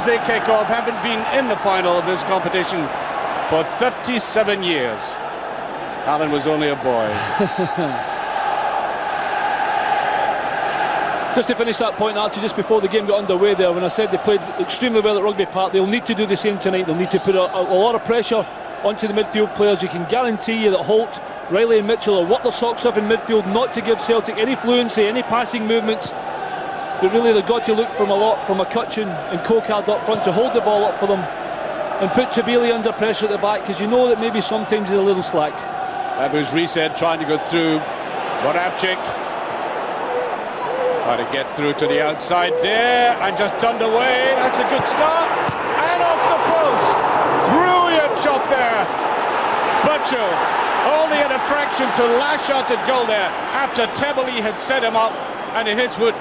as they kick off, haven't been in the final of this competition for 37 years. Alan was only a boy. Just to finish that point, actually, just before the game got underway there, when I said they played extremely well at Rugby Park, they'll need to do the same tonight. They'll need to put a lot of pressure onto the midfield players. You can guarantee you that Holt, Reilly and Mitchell will work their socks off in midfield, not to give Celtic any fluency, any passing movements. But really they've got to look from a lot from McCutcheon and Cocard up front to hold the ball up for them and put Tabili under pressure at the back, because you know that maybe sometimes he's a little slack. That was Reset trying to go through. Morabchik trying to get through to the outside there and just turned away. That's a good start. And off the post. Brilliant shot there. Butchell only had a fraction to lash out at goal there after Tabili had set him up, and it hits Wood.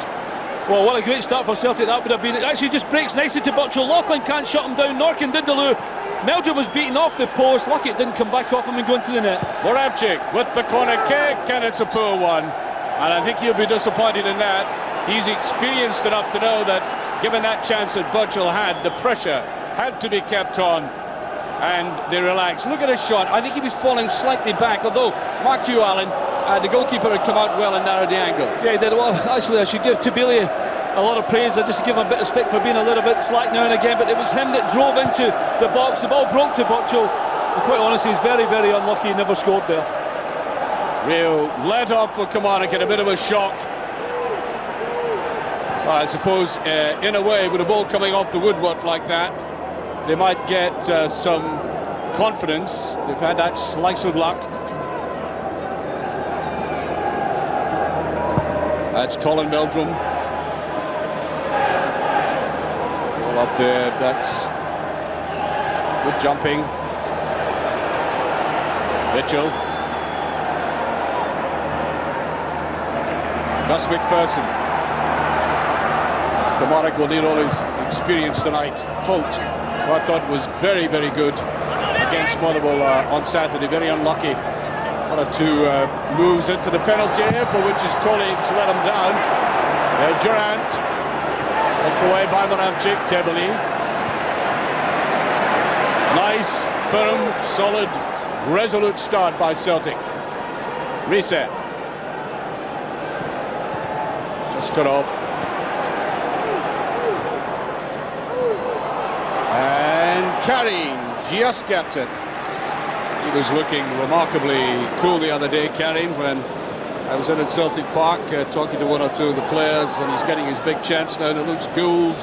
Well, what a great start for Celtic that would have been. It actually just breaks nicely to Butchell. Lauchlan can't shut him down, nor can Dindeleux. Meldrum was beaten off the post. Lucky it didn't come back off him and go into the net. Morabchik with the corner kick, and it's a poor one. And I think he'll be disappointed in that. He's experienced enough to know that given that chance that Butchell had, the pressure had to be kept on, and they relaxed. Look at his shot. I think he was falling slightly back, although, mark you, Alan, the goalkeeper had come out well and narrowed the angle. Yeah, he did. Well, actually, I should give Tabili a lot of praise. I just give him a bit of stick for being a little bit slack now and again, but it was him that drove into the box. The ball broke to Butchell, and quite honestly, he's very, very unlucky. He never scored there. Real let off for Kilmarnock, a bit of a shock. Well, I suppose, in a way, with a ball coming off the woodwork like that, they might get some confidence. They've had that slice of luck. That's Colin Meldrum. All up there, that's good jumping. Mitchell. Gus MacPherson. Kilmarnock will need all his experience tonight. Holt, who I thought was very, very good against Motherwell on Saturday. Very unlucky. One or two moves into the penalty area for which his colleagues let him down. There's Durrant. Knocked away by Morabchik. Tabili. Nice, firm, solid, resolute start by Celtic. Reset. Just cut off. And Carey just gets it. He was looking remarkably cool the other day, Karim, when I was in at Celtic Park talking to one or two of the players, and he's getting his big chance now, and it looks Gould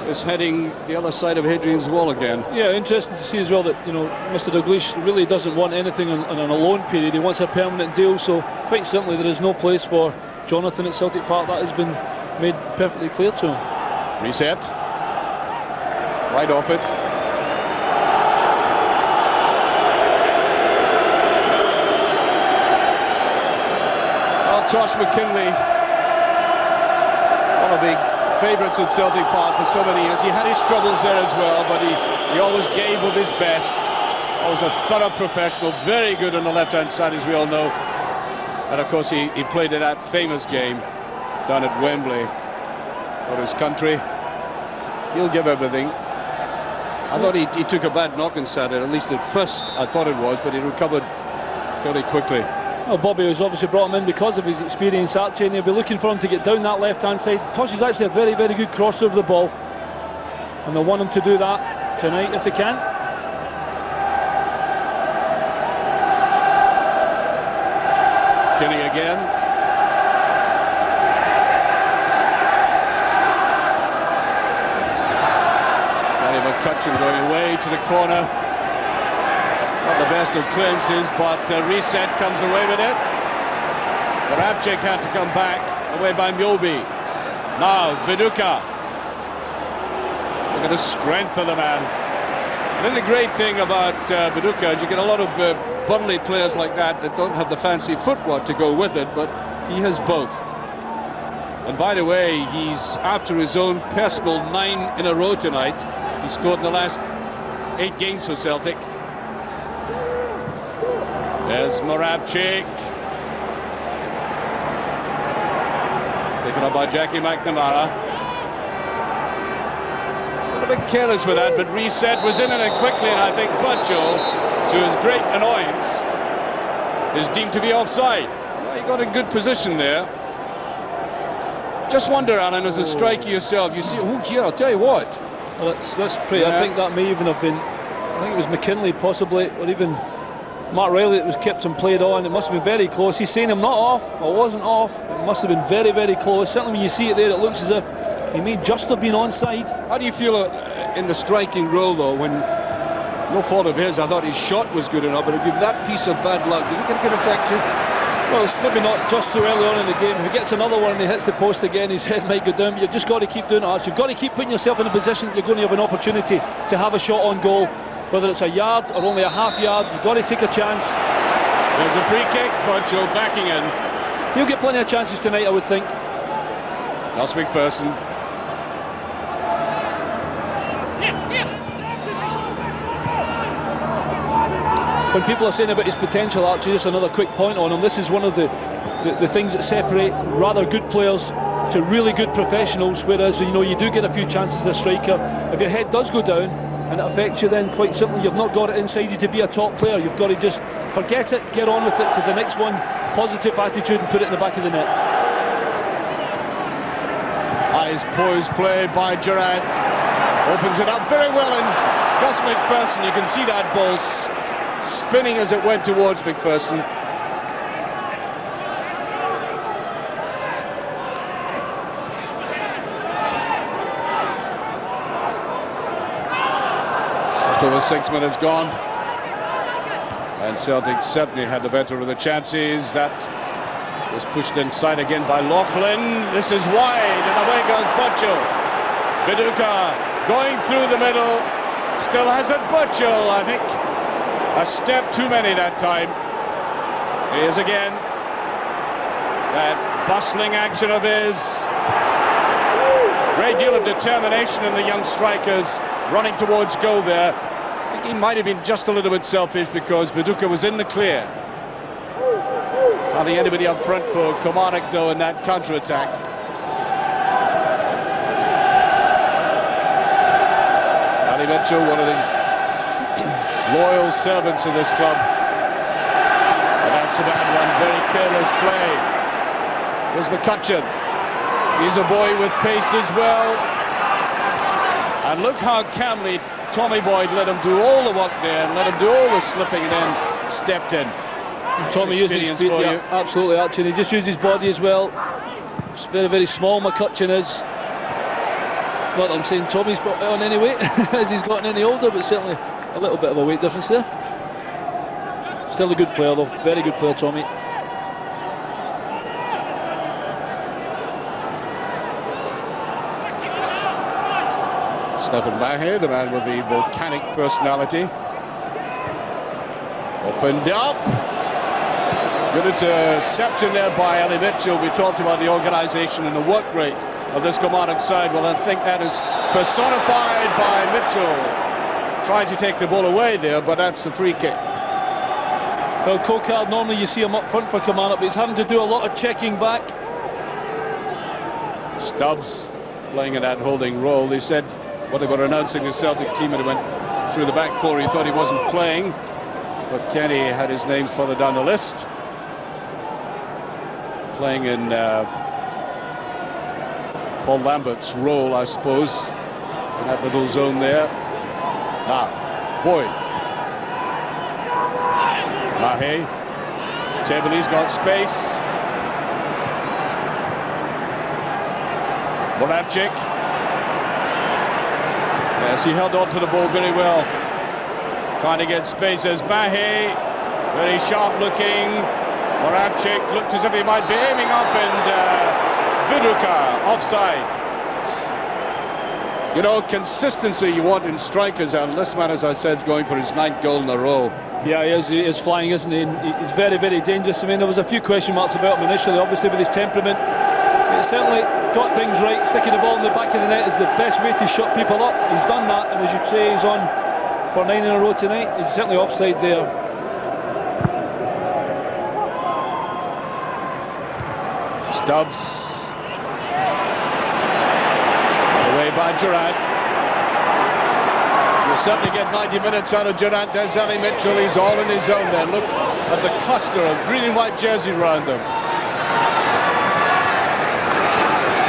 is heading the other side of Hadrian's Wall again. Yeah, interesting to see as well that, you know, Mr. Dalglish really doesn't want anything on a loan period. He wants a permanent deal, so quite simply there is no place for Jonathan at Celtic Park. That has been made perfectly clear to him. Reset. Right off it. Tosh McKinlay, one of the favourites at Celtic Park for so many years. He had his troubles there as well, but he always gave of his best. Always a thorough professional, very good on the left-hand side, as we all know. And of course, he played in that famous game down at Wembley for his country. He'll give everything. I thought he took a bad knock on Saturday, at least at first I thought it was, but he recovered fairly quickly. Well, Bobby has obviously brought him in because of his experience, actually, and he'll be looking for him to get down that left-hand side. Tosh is actually a very, very good crosser of the ball, and they'll want him to do that tonight if they can. Killie again. McCutcheon going away to the corner. Not the best of clearances, but Reset comes away with it. Morabchik had to come back, away by Mjolby. Now Viduka. Look at the strength of the man. I think the great thing about Viduka is you get a lot of Burnley players like that don't have the fancy footwork to go with it, but he has both. And by the way, he's after his own personal 9 in a row tonight. He scored in the last 8 games for Celtic. There's Morabchik. Taken up by Jackie McNamara. A little bit careless with that, but reset was in it quickly, and I think Butchell, to his great annoyance, is deemed to be offside. Well, he got in good position there. Just wonder, Alan, as a striker yourself, you see, oh, here, I'll tell you what. Well, that's pretty. Yeah. I think that may even have been. I think it was McKinlay, possibly, or even Mark Reilly that was kept and played on. It must have been very close. He's saying I'm not off. I wasn't off. It must have been very, very close. Certainly, when you see it there, it looks as if he may just have been onside. How do you feel in the striking role, though, when no fault of his? I thought his shot was good enough, but if you've that piece of bad luck, do you think it could affect you? Well, it's maybe not just so early on in the game. If he gets another one and he hits the post again, his head might go down. But you've just got to keep doing it. You've got to keep putting yourself in a position that you're going to have an opportunity to have a shot on goal. Whether it's a yard or only a half yard, you've got to take a chance. There's a free kick, Butchell backing in. He'll get plenty of chances tonight, I would think. That's MacPherson. When people are saying about his potential, actually, just another quick point on him. This is one of the things that separate rather good players to really good professionals. Whereas, you know, you do get a few chances as a striker. If your head does go down and it affects you, then quite simply you've not got it inside you to be a top player. You've got to just forget it, get on with it, because the next one, positive attitude and put it in the back of the net. Eyes poised play by Durrant. Opens it up very well, and Gus MacPherson, you can see that ball spinning as it went towards MacPherson. Just over 6 minutes gone, and Celtic certainly had the better of the chances. That was pushed inside again by Lauchlan. This is wide, and away goes Butchell. Viduka going through the middle, still has it. Butchell, I think a step too many that time. He is again. That bustling action of his. Great deal of determination in the young strikers running towards goal there. I think he might have been just a little bit selfish because Viduka was in the clear. Hardly anybody up front for Cocard, though, in that counter-attack. Ali Mitchell, one of the loyal servants of this club. But that's a bad one, very careless play. Here's McCutcheon. He's a boy with pace as well. And look how calmly Tommy Boyd let him do all the work there and let him do all the slipping and then stepped in. And Tommy used his speed, yeah, absolutely, actually. He just used his body as well. It's very, very small, McCutcheon is. Not that I'm saying Tommy's put on any weight as he's gotten any older, but certainly a little bit of a weight difference there. Still a good player though, very good player, Tommy. Stephen Mahe, the man with the volcanic personality. Opened up. Good interception there by Ali Mitchell. We talked about the organisation and the work rate of this Cocard side. Well, I think that is personified by Mitchell. Trying to take the ball away there, but that's the free kick. Well, Cocard, normally you see him up front for Cocard, but he's having to do a lot of checking back. Stubbs playing in that holding role. They said, what they were announcing the Celtic team, and it went through the back four. He thought he wasn't playing, but Kenny had his name further down the list. Playing in Paul Lambert's role, I suppose, in that little zone there. Now, Boyd. Mahe. Tebely's got space. Morabchik. Yes, he held on to the ball very well. Trying to get space as Mahe. Very sharp looking. Morabchik looked as if he might be aiming up, and Viduka offside. You know, consistency you want in strikers, and this man, as I said, is going for his 9th goal in a row. Yeah, he is flying, isn't he? And he's very, very dangerous. I mean, there was a few question marks about him initially, obviously with his temperament. He certainly got things right. Sticking the ball in the back of the net is the best way to shut people up. He's done that, and as you say, he's on for 9 in a row tonight. He's certainly offside there. Stubbs. Away by Durrant. He'll certainly get 90 minutes out of Durrant. There's Ali Mitchell, he's all in his own there. Look at the cluster of green and white jerseys around them.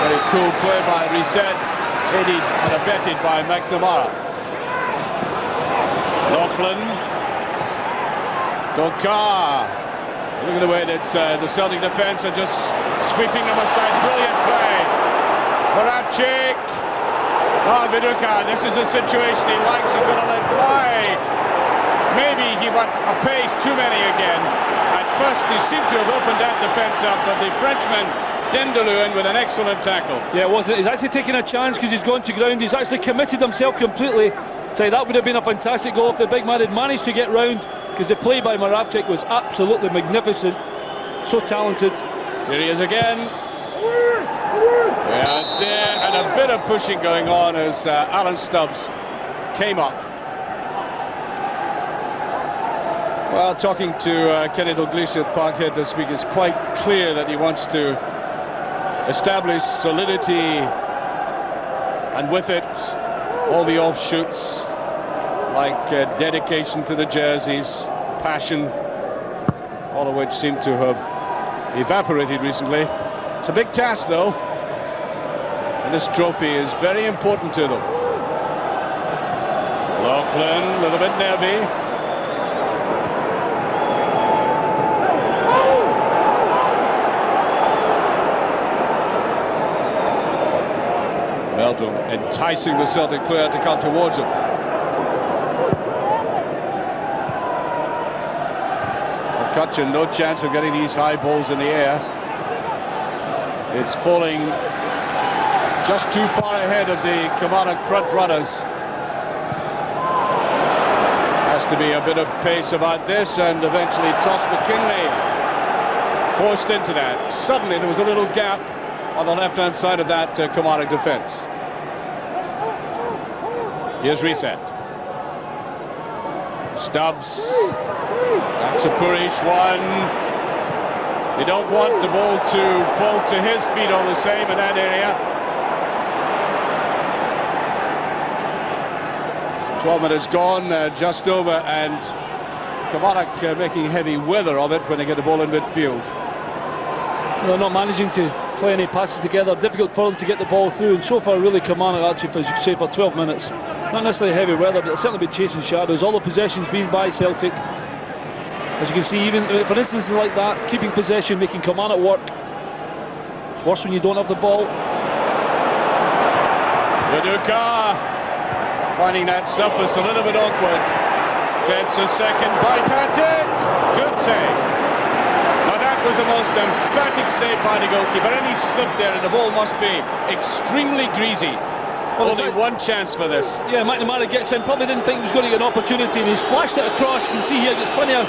Very cool play by Reset, aided and abetted by McNamara. Lauchlan. Cocard. Look at the way that the Celtic defence are just sweeping them aside. Brilliant play. Moravchik. Viduka, this is a situation he likes. He's going to let fly. Maybe he went a pace too many again. At first he seemed to have opened that defence up, but the Frenchman Dindeleux in with an excellent tackle. Yeah, it wasn't. He's actually taking a chance because he's gone to ground. He's actually committed himself completely. Say that would have been a fantastic goal if the big man had managed to get round, because the play by Moravchik was absolutely magnificent. So talented. Here he is again. Yeah, there, and a bit of pushing going on as Alan Stubbs came up. Well, talking to Kenny Dalglish at Parkhead this week, it's quite clear that he wants to establish solidity, and with it all the offshoots like dedication to the jerseys, passion, all of which seem to have evaporated recently. It's a big task though, and this trophy is very important to them. Lauchlan, a little bit nervy. Meldrum enticing the Celtic player to come towards him. McCutcheon, no chance of getting these high balls in the air. It's falling just too far ahead of the Kilmarnock front runners. Has to be a bit of pace about this, and eventually toss McKinlay forced into that. Suddenly there was a little gap on the left-hand side of that Kilmarnock defence. Here's Reset. Stubbs. That's a poorish one. You don't want the ball to fall to his feet all the same in that area. 12 minutes gone, just over, and Kilmarnock making heavy weather of it when they get the ball in midfield. They're not managing to play any passes together. Difficult for them to get the ball through, and so far really Kilmarnock actually, as you say, for 12 minutes. Not necessarily heavy weather, but they'll certainly be chasing shadows. All the possessions being by Celtic. As you can see, even for instances like that, keeping possession, making Kilmarnock work. It's worse when you don't have the ball. Viduka finding that surface a little bit awkward. Gets a second bite at it. Good save. Now that was the most emphatic save by the goalkeeper. Any slip there and the ball must be extremely greasy. Well, only one chance for this. Yeah, McNamara gets in, probably didn't think he was going to get an opportunity, and he's flashed it across. You can see here, gets plenty of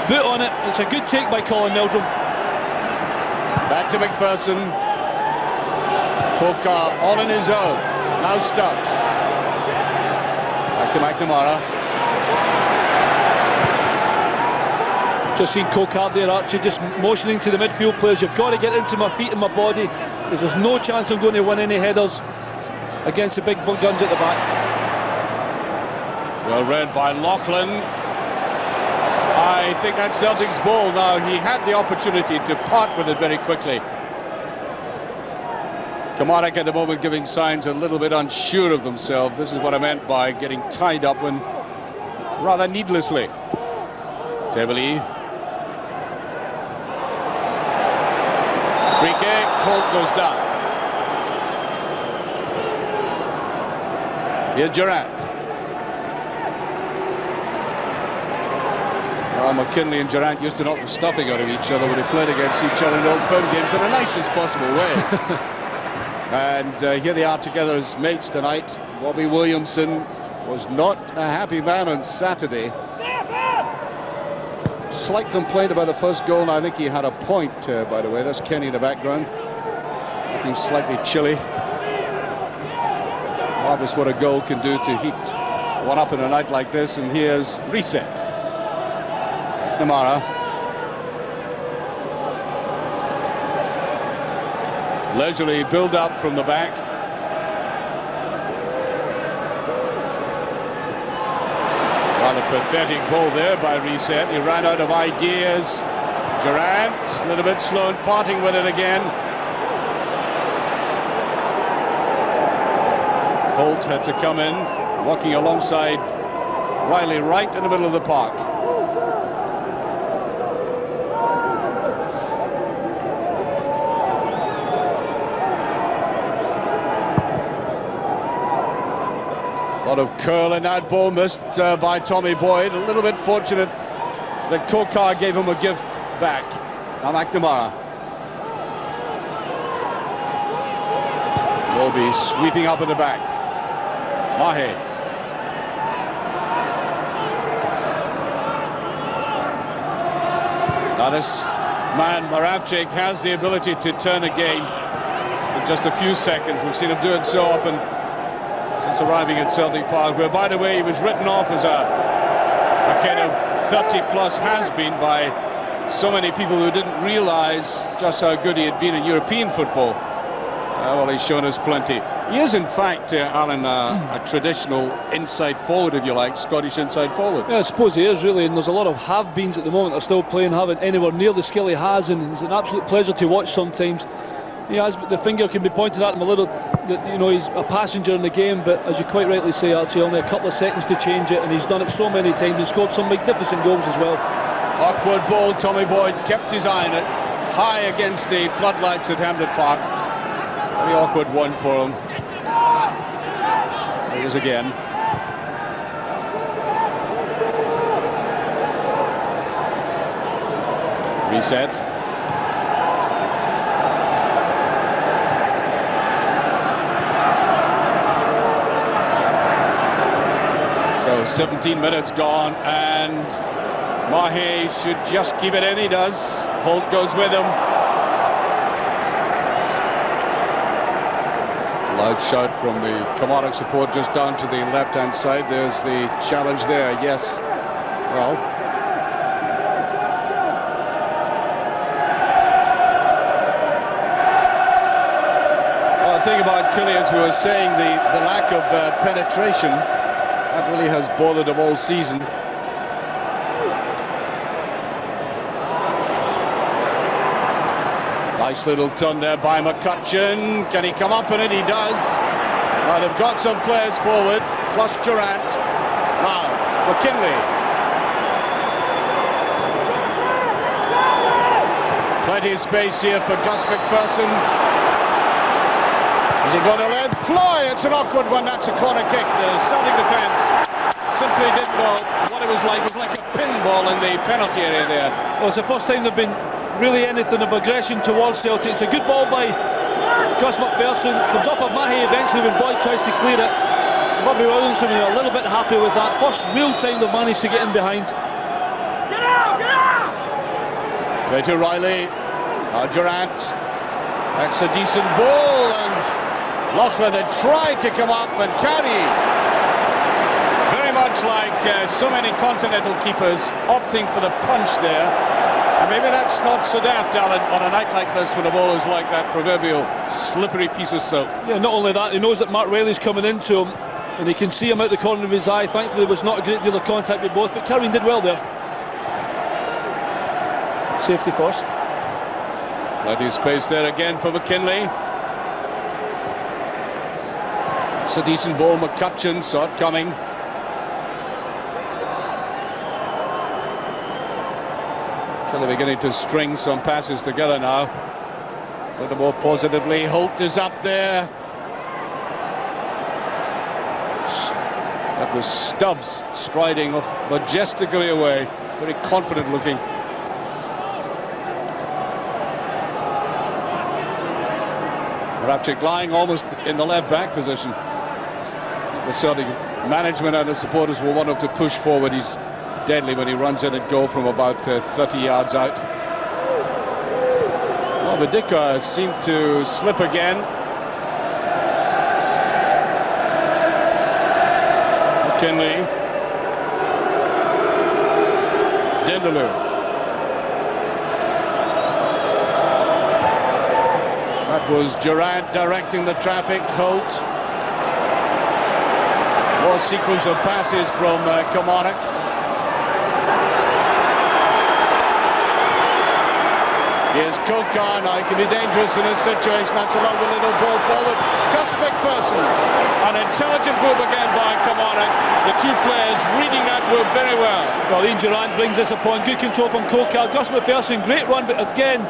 boot on it. It's a good take by Colin Meldrum. Back to MacPherson. Cocard all in his own. Now Stubbs. Back to McNamara. Just seen Cocard there, Archie, just motioning to the midfield players. You've got to get into my feet and my body, because there's no chance I'm going to win any headers against the big guns at the back. Well read by Lauchlan. I think that's Celtic's ball now. He had the opportunity to part with it very quickly. Kilmarnock at the moment giving signs a little bit unsure of themselves. This is what I meant by getting tied up when rather needlessly. Reilly. Free kick, Holt goes down. Here's Durrant. Well, McKinlay and Durrant used to knock the stuffing out of each other when they played against each other in old firm games in the nicest possible way. And here they are together as mates tonight. Bobby Williamson was not a happy man on Saturday. Slight complaint about the first goal, and I think he had a point, by the way. That's Kenny in the background, looking slightly chilly. Marvellous what a goal can do to heat one up in a night like this. And here's Reset. McNamara. Leisurely build up from the back. Rather pathetic ball there by Reset. He ran out of ideas. Durrant, a little bit slow in parting with it again. Holt had to come in, walking alongside Reilly right in the middle of the park. A lot of curl in that ball, missed by Tommy Boyd. A little bit fortunate that Cocard gave him a gift back. Now McNamara. Will be sweeping up in the back. Mahe. Now this man, Moravcik, has the ability to turn a game in just a few seconds. We've seen him do it so often since arriving at Celtic Park, where, by the way, he was written off as a kind of 30-plus has-been by so many people who didn't realise just how good he had been in European football. Well, he's shown us plenty. He is, in fact, Alan, a traditional inside forward, if you like, Scottish inside forward. Yeah, I suppose he is, really, and there's a lot of have-beens at the moment that are still playing, haven't anywhere near the skill he has, and it's an absolute pleasure to watch sometimes. He has, the finger can be pointed at him a little, that, you know, he's a passenger in the game, but as you quite rightly say, Archie, only a couple of seconds to change it, and he's done it so many times and scored some magnificent goals as well. Awkward ball, Tommy Boyd kept his eye on it, high against the floodlights at Hampden Park. Very awkward one for him. There he is again. Reset. So 17 minutes gone, and Mahe should just keep it in. He does. Holt goes with him. Loud shout from the Kilmarnock support just down to the left-hand side. There's the challenge there. Yes. Well. Well, the thing about Killie, as we were saying, the lack of penetration, that really has bothered him all season. Nice little turn there by McCutcheon. Can he come up in it? He does. Now they've got some players forward, plus Durrant. Now, McKinlay. Plenty of space here for Gus MacPherson. Is he going to let fly? It's an awkward one. That's a corner kick. The Celtic defence simply didn't know what it was like. It was like a pinball in the penalty area there. Well, it's the first time they've been really anything of aggression towards Celtic. It's a good ball by Gus MacPherson. Comes up at Mahe eventually when Boyd tries to clear it. Bobby Williamson a little bit happy with that. First real time they've managed to get in behind. Get out! Get out! Right to Reilly. Durrant. That's a decent ball, and Lauchlan had tried to come up and carry. Very much like so many continental keepers opting for the punch there. And maybe that's not so daft, Alan, on a night like this when the ball is like that proverbial slippery piece of soap. Yeah, not only that, he knows that Mark Reilly's coming into him, and he can see him out the corner of his eye. Thankfully, there was not a great deal of contact with both, but Carrion did well there. Safety first. Plenty of space there again for McKinlay. It's a decent ball. McCutcheon saw it coming. Killie beginning to string some passes together now. A little more positively. Holt is up there. That was Stubbs striding majestically away. Very confident looking. Moravcik lying almost in the left back position. The Celtic management and the supporters will want him to push forward. He's deadly when he runs in at goal from about 30 yards out. Well, the Dicker seemed to slip again. McKinlay. Dindeleux. That was Durrant directing the traffic. Holt. Poor sequence of passes from Kilmarnock. Here's Cocard. Now he can be dangerous in this situation. That's a lovely little ball forward. Just MacPherson. An intelligent move again by Kilmarnock. The two players reading that move very well. Well, Durrant brings this upon. Good control from Cocard. Gus MacPherson, great run, but again,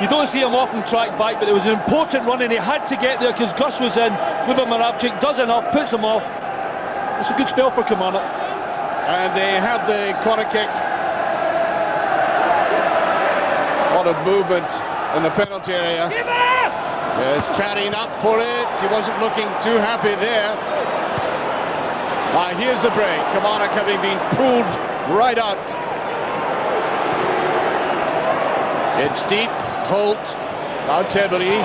you don't see him often track back, but it was an important run and he had to get there because Gus was in. Lubomir does enough, puts him off. It's a good spell for Kilmarnock. And they have the corner kick. A lot of movement in the penalty area. Yes, carrying up for it. He wasn't looking too happy there. Now here's the break. Kilmarnock having been pulled right out. It's deep. Holt. Now Tilbury.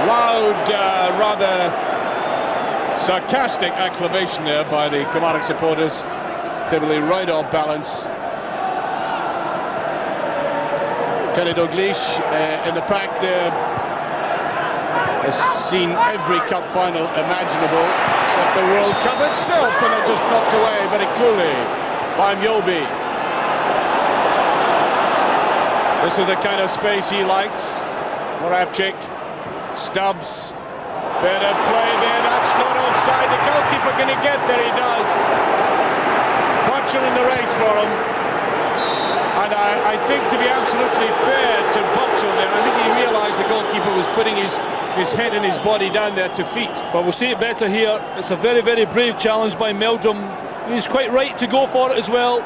Loud, rather sarcastic acclamation there by the Kilmarnock supporters. Tilbury right off balance. Kenny Dalglish in the pack there has seen every cup final imaginable except the World Cup itself, and it just knocked away very clearly by Mjolby. This is the kind of space he likes. Moravchik, Stubbs, better play there, that's not offside. The goalkeeper going to get there, he does. Cocard in the race for him. And I think, to be absolutely fair to Cocard there, I think he realised the goalkeeper was putting his head and his body down there to feet. But we'll see it better here. It's a very, very brave challenge by Meldrum. He's quite right to go for it as well.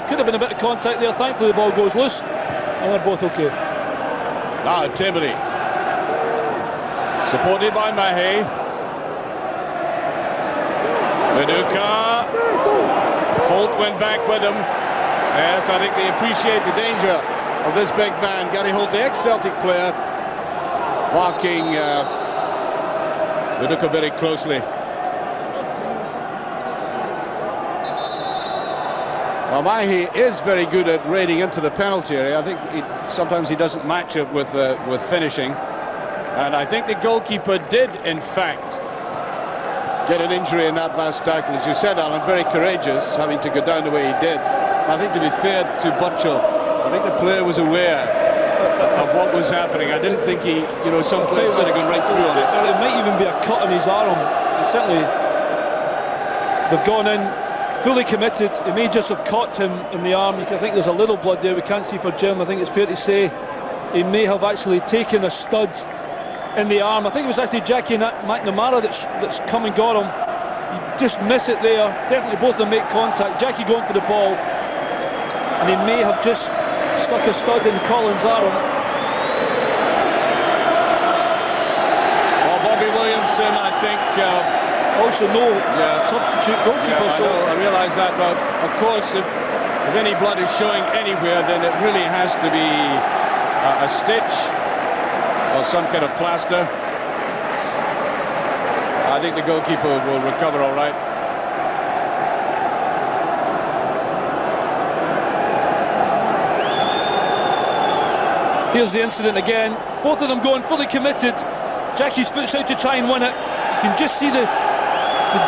Could have been a bit of contact there. Thankfully the ball goes loose and they're both okay. Now Tilbury, supported by Mahe. Meduka. Holt went back with him. Yes, I think they appreciate the danger of this big man, Gary Holt, the ex-Celtic player, marking Meduka very closely. Now Mahe is very good at raiding into the penalty area. I think sometimes he doesn't match it with finishing. And I think the goalkeeper did, in fact, get an injury in that last tackle. As you said, Alan, very courageous, having to go down the way he did. I think, to be fair to Butchell, I think the player was aware of what was happening. I didn't think he, some player would have gone right through on it. It might even be a cut on his arm. Certainly, they've gone in fully committed. He may just have caught him in the arm. I think there's a little blood there. We can't see for Jim. I think it's fair to say he may have actually taken a stud in the arm. I think it was actually Jackie McNamara that's come and got him. You just miss it there. Definitely both of them make contact. Jackie going for the ball, and he may have just stuck a stud in Colin's arm. Well, Bobby Williamson, I think, also no substitute goalkeeper. Yeah, I realise that, but of course, if any blood is showing anywhere, then it really has to be a stitch or some kind of plaster. I think the goalkeeper will recover all right. Here's the incident again. Both of them going fully committed. Jackie's foot's out to try and win it. You can just see the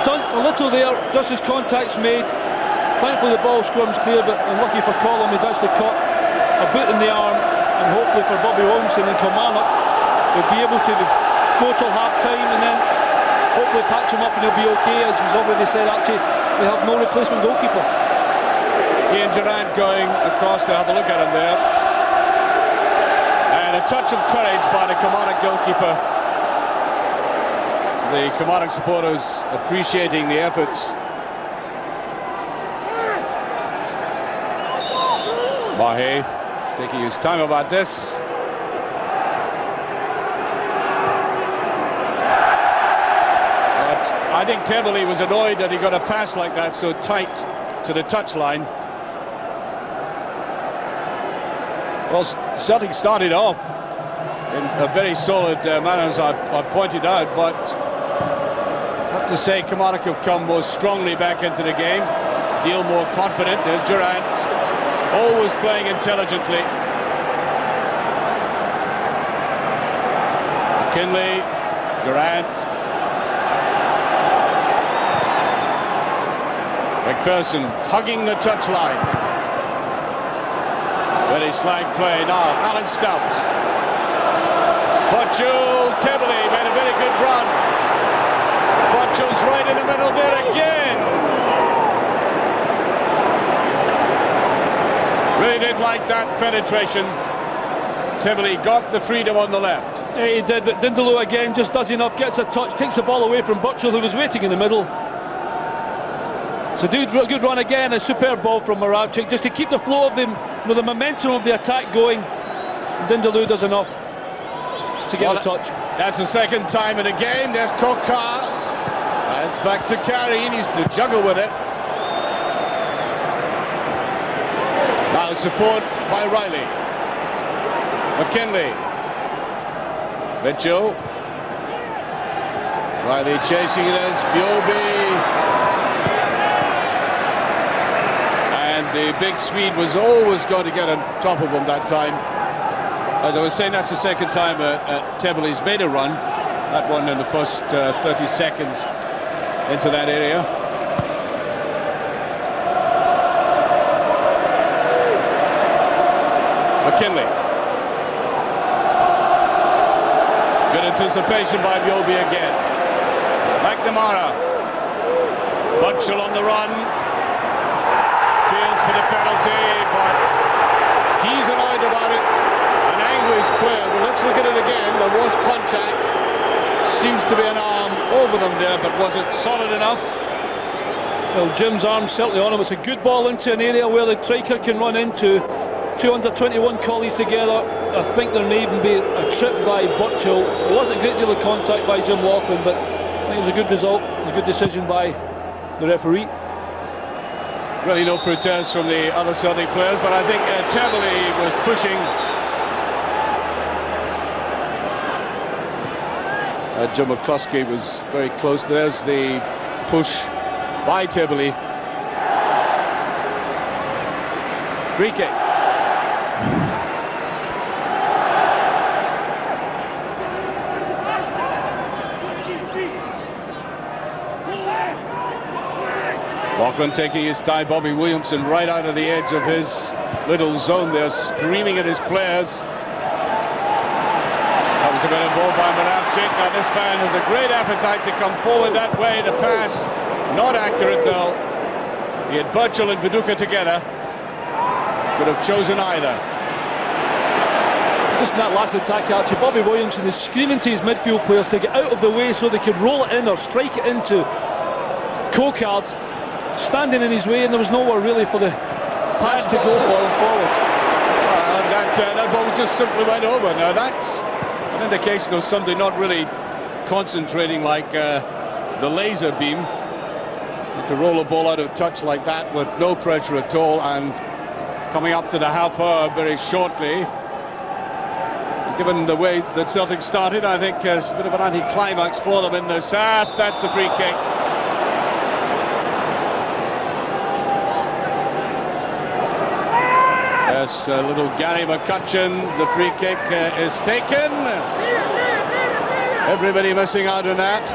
dunt a little there, just as contact's made. Thankfully the ball squirms clear, but unlucky for Colin, he's actually caught a boot in the arm, and hopefully for Bobby Williamson and Kilmarnock, they'll be able to go till half-time and then hopefully patch him up and he'll be okay. As was already said, actually, they have no replacement goalkeeper. Ian Durrant going across to have a look at him there. And a touch of courage by the Kilmarnock goalkeeper. The Kilmarnock supporters appreciating the efforts. Mahe taking his time about this. But I think Tilbury was annoyed that he got a pass like that so tight to the touchline. Well, Celtic started off in a very solid manner, as I pointed out, but I have to say Kilmarnock have come more strongly back into the game, feel more confident. There's Durrant, always playing intelligently. McKinlay, Durrant. MacPherson hugging the touchline. Very slight play now. Alan Stubbs. Butchell, Tebbley made a very good run. Butchell's right in the middle there again. Really did like that penetration. Tebbley got the freedom on the left. Yeah, he did, but Dindeleux again just does enough, gets a touch, takes the ball away from Butchell, who was waiting in the middle. So good run again, a superb ball from Moravcik, just to keep the flow of them, with the momentum of the attack going. Dindeleux does enough to get a touch. That's the second time in a game. There's Cocard. And it's back to Carey. He needs to juggle with it. Now support by Reilly. McKinlay. Mitchell. Reilly chasing it as Biobi. And the big speed was always going to get on top of him that time. As I was saying, that's the second time Tebbley's made a run. That one in the first 30 seconds into that area. McKinlay. Good anticipation by Biobi again. McNamara. Butchell on the run. Feels for the penalty, but he's annoyed about it. An anguished player. Well, let's look at it again. There was contact. Seems to be an arm over them there, but was it solid enough? Well, Jim's arm's certainly on him. It's a good ball into an area where the striker can run into. 2 under-21 collies together. I think there may even be a trip by Butchell. There wasn't a great deal of contact by Jim Lauchlan, but I think it was a good result, a good decision by the referee. Really no protest from the other Celtic players, but I think Tebbley was pushing. Jim McCluskey was very close. There's the push by Tebbley. Free kick. Lauchlan taking his time. Bobby Williamson right out of the edge of his little zone there, screaming at his players. That was a bit of ball by Moravcik. Now this man has a great appetite to come forward that way. The pass not accurate though. He had Butchell and Viduka together. Could have chosen either. Just in that last attack, actually, Bobby Williamson is screaming to his midfield players to get out of the way so they could roll it in or strike it into Cocard, standing in his way, and there was nowhere really for the pass to go for him forward. That ball just simply went over. Now that's an indication of somebody not really concentrating like the laser beam. To roll a ball out of touch like that with no pressure at all, and coming up to the half hour very shortly. Given the way that Celtic started, I think it's a bit of an anti-climax for them in the south. That's a free kick. Yes, little Gary McCutcheon. The free kick is taken. Everybody missing out on that.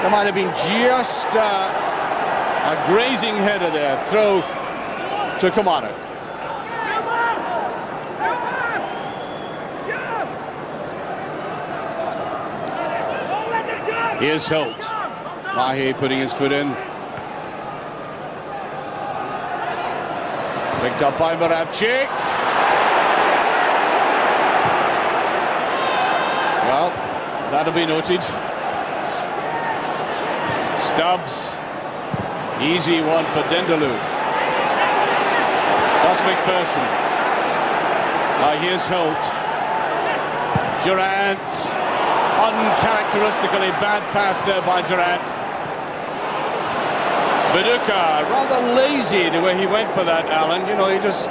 There might have been just a grazing header there. Throw to Kilmarnock. Here's Holt. Mahe putting his foot in. Picked up by Moravcik. Well, that'll be noted. Stubbs. Easy one for Dindeleux. That's MacPherson. Now here's Holt. Durrant. Uncharacteristically bad pass there by Durrant. Viduka, rather lazy the way he went for that, Alan. You know, he just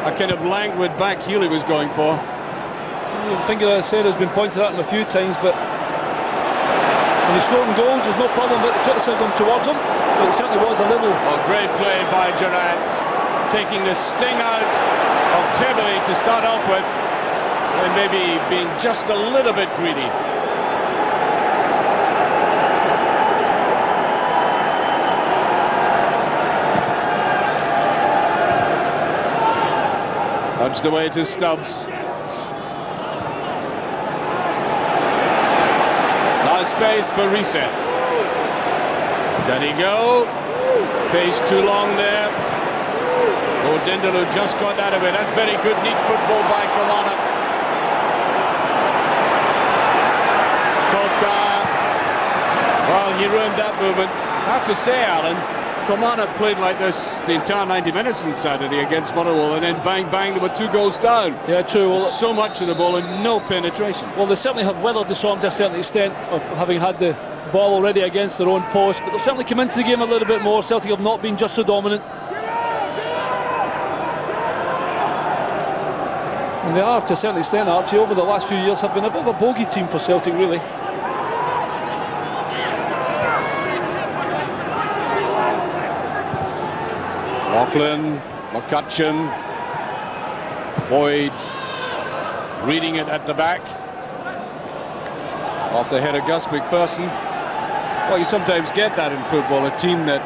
a kind of languid back heel he was going for. I think, as I said, has been pointed out a few times, but when he's scoring goals, there's no problem with the criticism towards him. But it certainly was a little. Well, great play by Durrant, taking the sting out of Tebbley to start off with, and maybe being just a little bit greedy. Edged away to Stubbs. Nice space for reset. Can he go? Pace too long there. Oh, Dindeleux just got out of it. That's very good, neat football by Kilmarnock. Cocard. Well, he ruined that movement. I have to say, Alan, Kilmarnock played like this the entire 90 minutes on Saturday against Motherwell, and then bang, bang, there were 2 goals down. Yeah, true. Well, so much of the ball and no penetration. Well, they certainly have weathered the storm to a certain extent of having had the ball already against their own post, but they've certainly come into the game a little bit more. Celtic have not been just so dominant. And they are, to a certain extent, Archie, over the last few years, have been a bit of a bogey team for Celtic, really. Lauchlan, McCutcheon, Boyd reading it at the back. Off the head of Gus MacPherson. Well, you sometimes get that in football, a team that,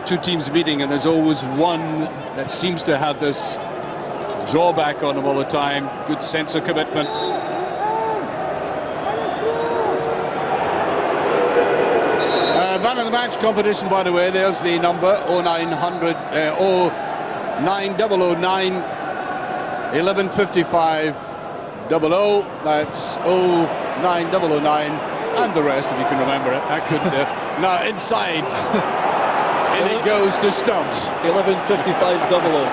2 teams meeting, and there's always one that seems to have this drawback on them all the time. Good sense of commitment. Man of the match competition, by the way, there's the number 0900 09009 1155 00. That's 09009 and the rest, if you can remember it. That could now inside and it goes to Stubbs. 1155 00.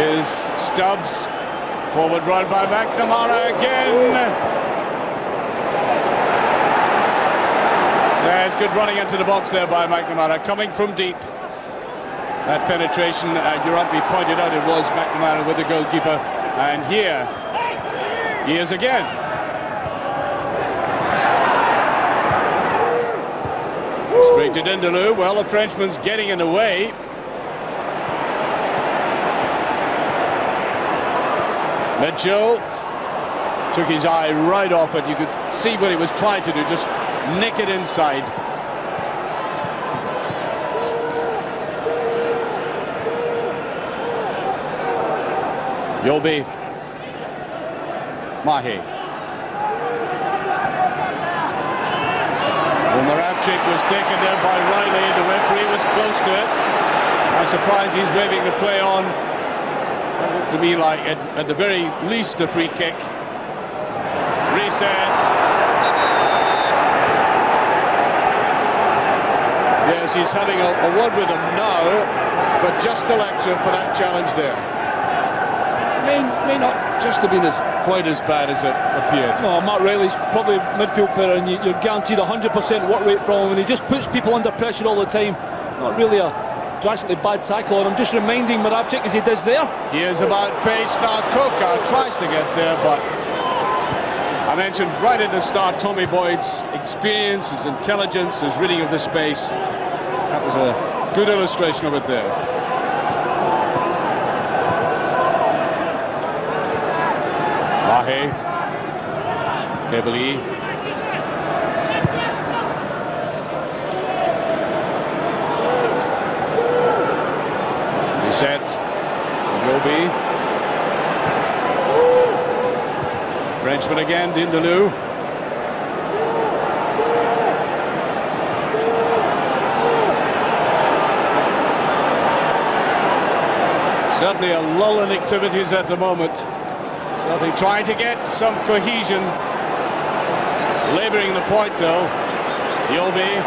Here's Stubbs, forward run by McNamara again. There's good running into the box there by McNamara, coming from deep. That penetration, Durrant pointed out, it was McNamara with the goalkeeper, and here he is again. Straight to Dindeleux. Well, the Frenchman's getting in the way. Mitchell took his eye right off it. You could see what he was trying to do, just nick it inside. Yolby. Mahe. Well, Moravchik was taken there by Reilly. The referee was close to it. I'm surprised he's waving the play on. That looked to me like, at the very least, a free kick. Reset. Yes, he's having a word with him now, but just a lecture for that challenge there. May not just have been quite as bad as it appeared. No, Matt Reilly's probably a midfield player, and you're guaranteed 100% work rate from him, and he just puts people under pressure all the time. Not really a drastically bad tackle on him, just reminding Moravchik as he does there. He is about pace now. Cocard tries to get there, but I mentioned right at the start Tommy Boyd's experience, his intelligence, his reading of the space. That was a good illustration of it there. Mahe, Killie, reset, Yolby, Frenchman again, Dindeleux. Certainly a lull in activities at the moment. Celtic trying to get some cohesion. Labouring the point though. Yolby.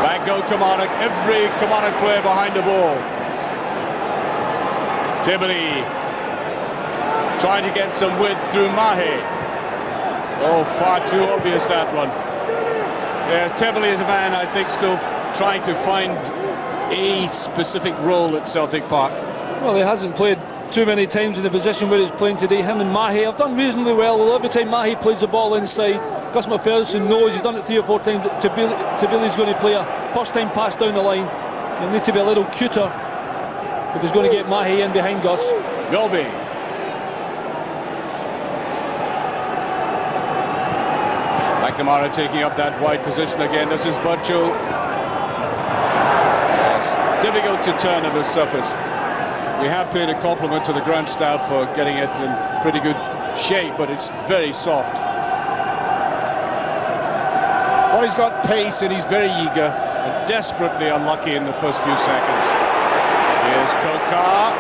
Back go Kilmarnock. Every Kilmarnock player behind the ball. Killie trying to get some width through Mahe. Oh, far too obvious that one. Yeah, Killie is a man I think still trying to find a specific role at Celtic Park. Well, he hasn't played too many times in the position where he's playing today. Him and Mahe have done reasonably well. Well, every time Mahe plays the ball inside, Gus MacPherson knows he's done it 3 or 4 times. Tbilisi's going to play a first-time pass down the line. He'll need to be a little cuter if he's going to get Mahe in behind Gus. Yolby. McNamara taking up that wide position again. This is Burke. difficult to turn at the surface. We have paid a compliment to the ground staff for getting it in pretty good shape, but it's very soft. Well, he's got pace and he's very eager and desperately unlucky in the first few seconds. Here's Cocard.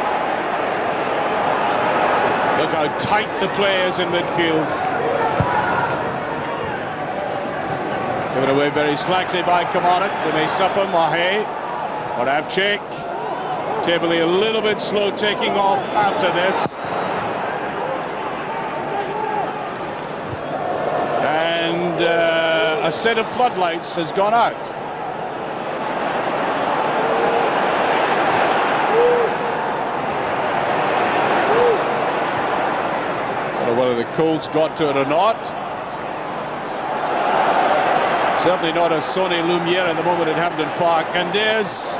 Look how tight the play is in midfield. Given away very slackly by Kilmarnock. They may suffer. Mahe, Morabchik. Tabley a little bit slow taking off after this. And a set of floodlights has gone out. I don't know whether the cold's got to it or not. Certainly not a Sony Lumiere at the moment at Hampden Park. And there's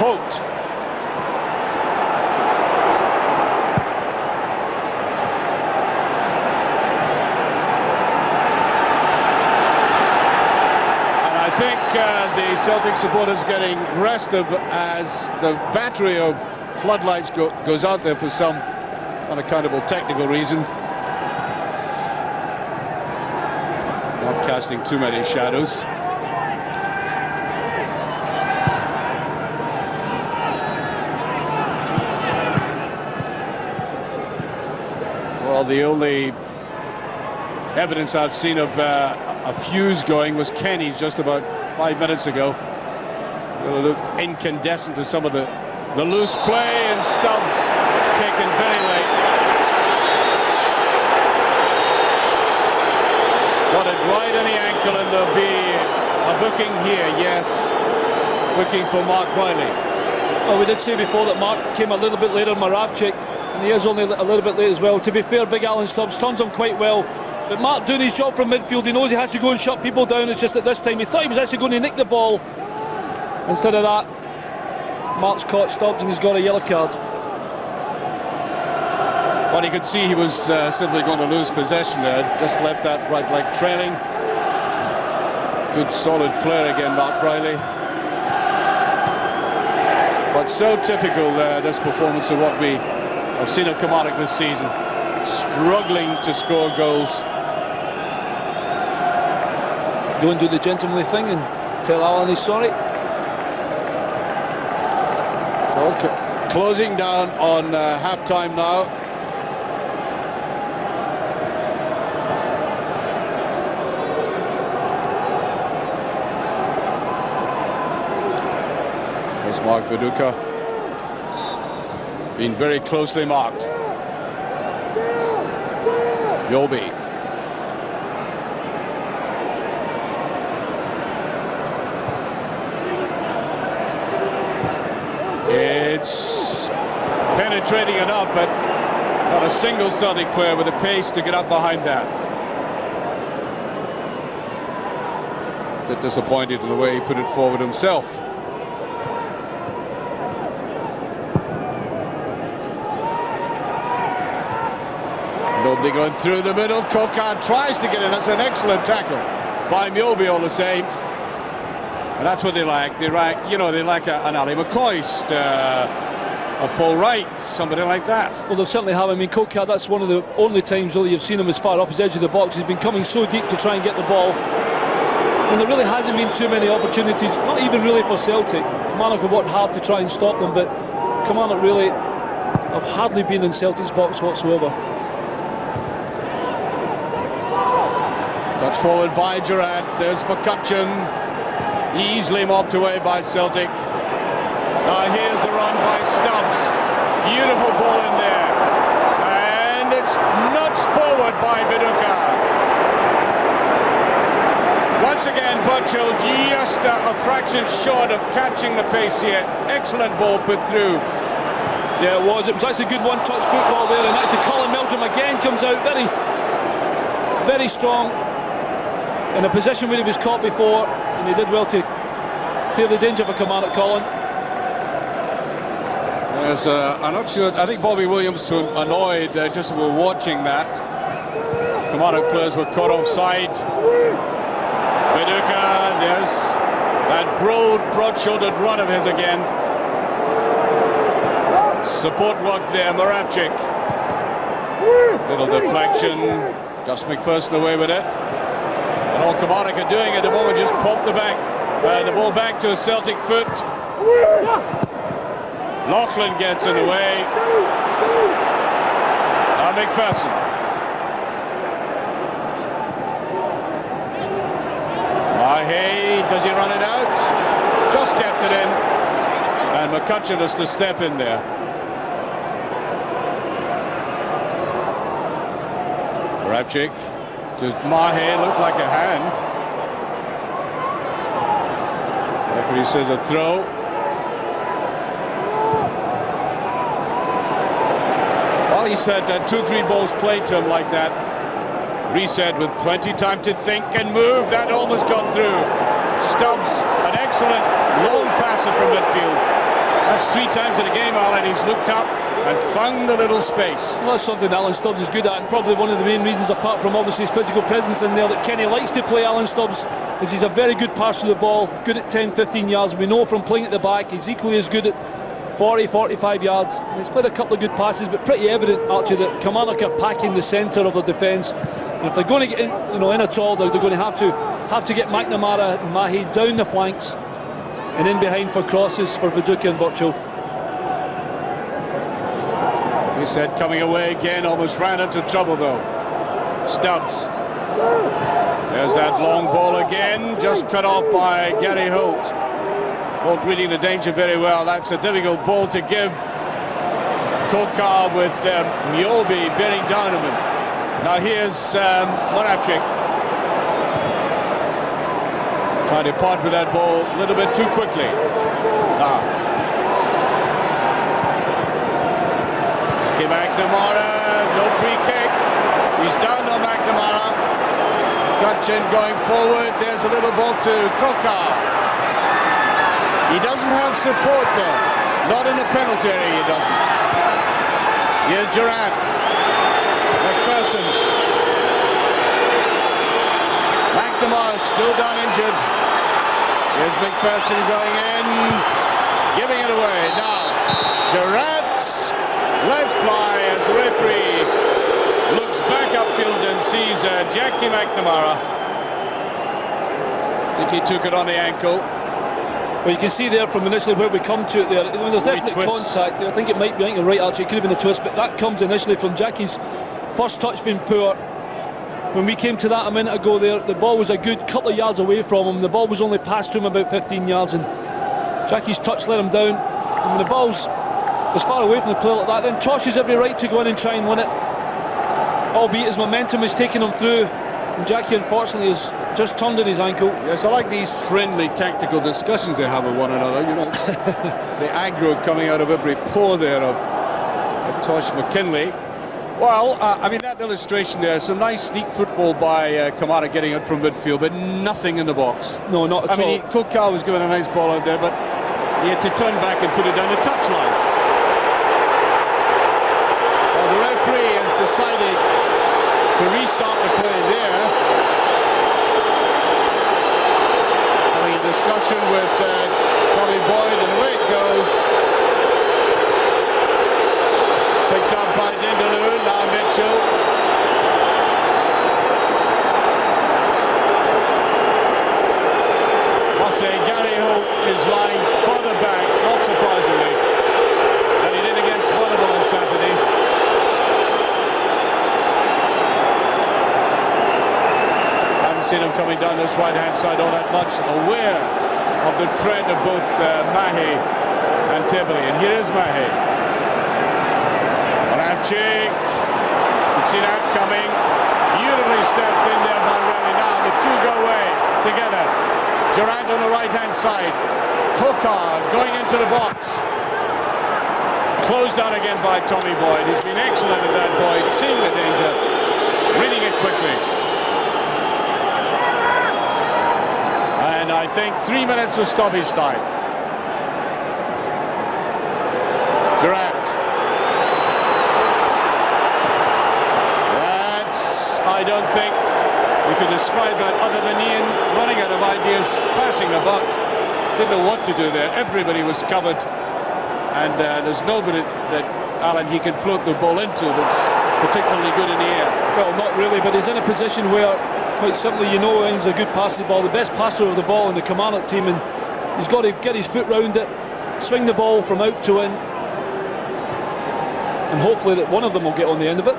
Holt. And I think the Celtic supporters getting restive as the battery of floodlights goes out there for some unaccountable technical reason. Not casting too many shadows. Well, the only evidence I've seen of a fuse going was Kenny's just about 5 minutes ago. It looked incandescent to some of the loose play, and Stubbs taken very late. Got it right in the ankle, and there'll be a booking here, yes. Booking for Mark Reilly. Well, we did say before that Mark came a little bit later, Moravchik, and he is only a little bit late as well. To be fair, Big Alan Stubbs turns him quite well, but Mark doing his job from midfield, he knows he has to go and shut people down. It's just that this time he thought he was actually going to nick the ball. Instead of that, Mark's caught Stubbs and he's got a yellow card. Well, you could see he was simply going to lose possession there. Just left that right leg trailing. Good solid player again, Mark Reilly. But so typical this performance of what we have seen of Kilmarnock this season. Struggling to score goals. Go and do the gentlemanly thing and tell Alan he's sorry. So closing down on half-time now. There's Mark Viduka. Been very closely marked. Yobi. It's penetrating enough, but not a single Celtic player with the pace to get up behind that. A bit disappointed in the way he put it forward himself. Nobody going through the middle. Cocard tries to get in. That's an excellent tackle by Mjolby all the same. And that's what they like. They like, you know, they like an Ali McCoist, a Paul Wright, somebody like that. Well, they certainly have. I mean, Cocard, that's one of the only times really you've seen him as far up his edge of the box. He's been coming so deep to try and get the ball. And there really hasn't been too many opportunities, not even really for Celtic. Kilmarnock have worked hard to try and stop them, but Kilmarnock really have hardly been in Celtic's box whatsoever. That's forward by Durrant. There's McCutcheon. Easily mopped away by Celtic. Here's the run by Stubbs. Beautiful ball in there. And it's nudged forward by Viduka. Once again, Burchell just a fraction short of catching the pace here. Excellent ball put through. Yeah, it was. It was actually a good one-touch football there. And actually Colin Meldrum again comes out very, very strong. In a position where he was caught before, and he did well to clear the danger for Kilmarnock, Colin. Yes, I'm not sure. I think Bobby Williams was annoyed just as we were watching that. Kilmarnock players were caught offside. Viduka, there's That broad-shouldered run of his again. Support work there, Moravchik. Little deflection, just MacPherson away with it. And all Kilmarnock are doing at the moment, just pop the ball back to a Celtic foot. Lauchlan gets in the way. Now MacPherson. Mahe, does he run it out? Just kept it in. And McCutcheon has to step in there. Moravchik to Mahe, looked like a hand. Referee says a throw. Well, he said that 2-3 balls played to him like that. Reset with plenty time to think and move. That almost got through. Stubbs, an excellent long passer from midfield. That's 3 times in a game, Alan. He's looked up and found the little space. Well, that's something Alan Stubbs is good at, and probably one of the main reasons, apart from obviously his physical presence in there, that Kenny likes to play Alan Stubbs, is he's a very good passer of the ball, good at 10-15 yards. We know from playing at the back, he's equally as good at 40-45 yards. And he's played a couple of good passes, but pretty evident, Archie, that Kilmarnock are packing the centre of the defence. And if they're going to get in, in at all, they're going to have to get McNamara and Mahe down the flanks and in behind for crosses for Viduka and Burchell. He said coming away again, almost ran into trouble though. Stubbs. There's that long ball again, just cut off by Gary Holt. Holt reading the danger very well. That's a difficult ball to give. Cocard with Miobi bearing down on him. Now here's Moravchik. Trying to part with that ball a little bit too quickly. Now. McNamara, no free kick. He's down on McNamara. McCutcheon going forward. There's a little ball to Cocard. He doesn't have support though. Not in the penalty area, he doesn't. Here's Durrant. MacPherson. McNamara still down injured. Here's MacPherson going in. Giving it away. Now, Durrant. Let's fly as the referee looks back upfield and sees Jackie McNamara. I think he took it on the ankle. Well, you can see there from initially where we come to it there, when there's definitely contact there. I think it might be, I think you're right, Archie, it could have been a twist, but that comes initially from Jackie's first touch being poor. When we came to that a minute ago there, the ball was a good couple of yards away from him. The ball was only passed to him about 15 yards, and Jackie's touch let him down. And when the ball's as far away from the player like that, then Tosh has every right to go in and try and win it, albeit his momentum is taking him through, and Jackie unfortunately has just turned on his ankle. Yes, I like these friendly tactical discussions they have with one another, the aggro coming out of every pore there of Tosh McKinlay. Well, I mean, that illustration there, some nice sneak football by Kamara getting out from midfield, but nothing in the box. No, not at all. I mean, Cocard was given a nice ball out there, but he had to turn back and put it down the touchline. The referee has decided to restart the play there. Having a discussion with Tommy Boyd, and away it goes. Picked up by Dindeleux, now Mitchell. I'll say Gary Holt is lying further back, not surprisingly, than he did against Meldrum on Saturday. Seen him coming down this right-hand side all that much, aware of the threat of both Mahe and Tibbley. And here is Mahe. Moravchik. You can see that coming. Beautifully stepped in there by Reilly. Now the two go away together. Durrant on the right-hand side. Cocard going into the box. Closed down again by Tommy Boyd. He's been excellent at that, Boyd, seeing the danger, reading it quickly. And I think 3 minutes of stoppage time. Durrant. I don't think we could describe that other than Ian running out of ideas, passing the buck. didn't know what to do there. Everybody was covered, and there's nobody that Alan he can float the ball into that's particularly good in the air. Well, not really, but he's in a position where, quite simply, you know he's a good passer of the ball, the best passer of the ball in the Kilmarnock team, and he's got to get his foot round it, swing the ball from out to in, and hopefully that one of them will get on the end of it.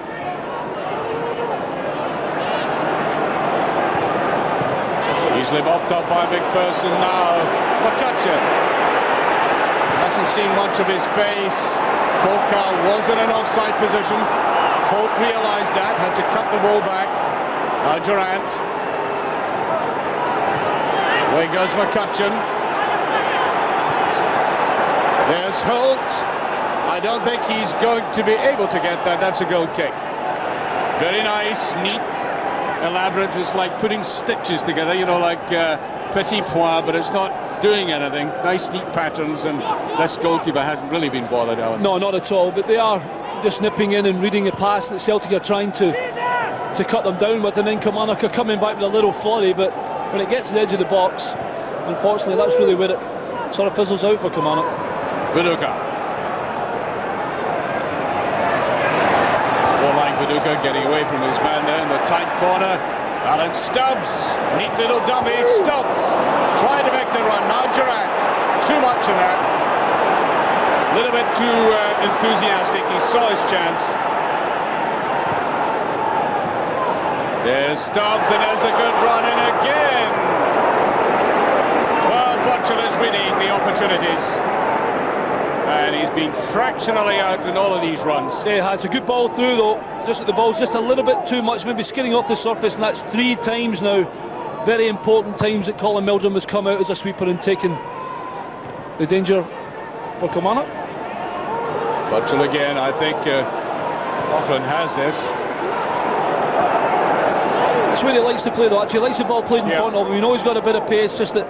Easily mopped up by MacPherson now. McCutcheon hasn't seen much of his face. Cocard was in an offside position. Holt realised that, had to cut the ball back. Now Durrant. Away goes McCutcheon. There's Holt. I don't think he's going to be able to get that. That's a goal kick. Very nice, neat, elaborate. It's like putting stitches together, you know, like petit point, but it's not doing anything. Nice, neat patterns, and this goalkeeper hasn't really been bothered, Alan. No, not at all, but they are just nipping in and reading a pass that Celtic are trying to cut them down with, and then Kilmarnock are coming back with a little flurry, but when it gets to the edge of the box, unfortunately, that's really where it sort of fizzles out for Kilmarnock. Viduka. Scoreline Viduka getting away from his man there in the tight corner. Alan Stubbs, neat little dummy, Stubbs trying to make the run. Now Durrant, too much of that. A little bit too enthusiastic. He saw his chance. There's Stubbs, and there's a good run, and again. Well, Burke is reading the opportunities. And he's been fractionally out in all of these runs. Yeah, he has a good ball through though, just that the ball's just a little bit too much, maybe skidding off the surface, and that's 3 times now, very important times that Colin Meldrum has come out as a sweeper and taken the danger for Kilmarnock. Burke again, I think Lauchlan has this. That's where he likes to play though, actually, he likes the ball played in front of him. We know he's got a bit of pace, just that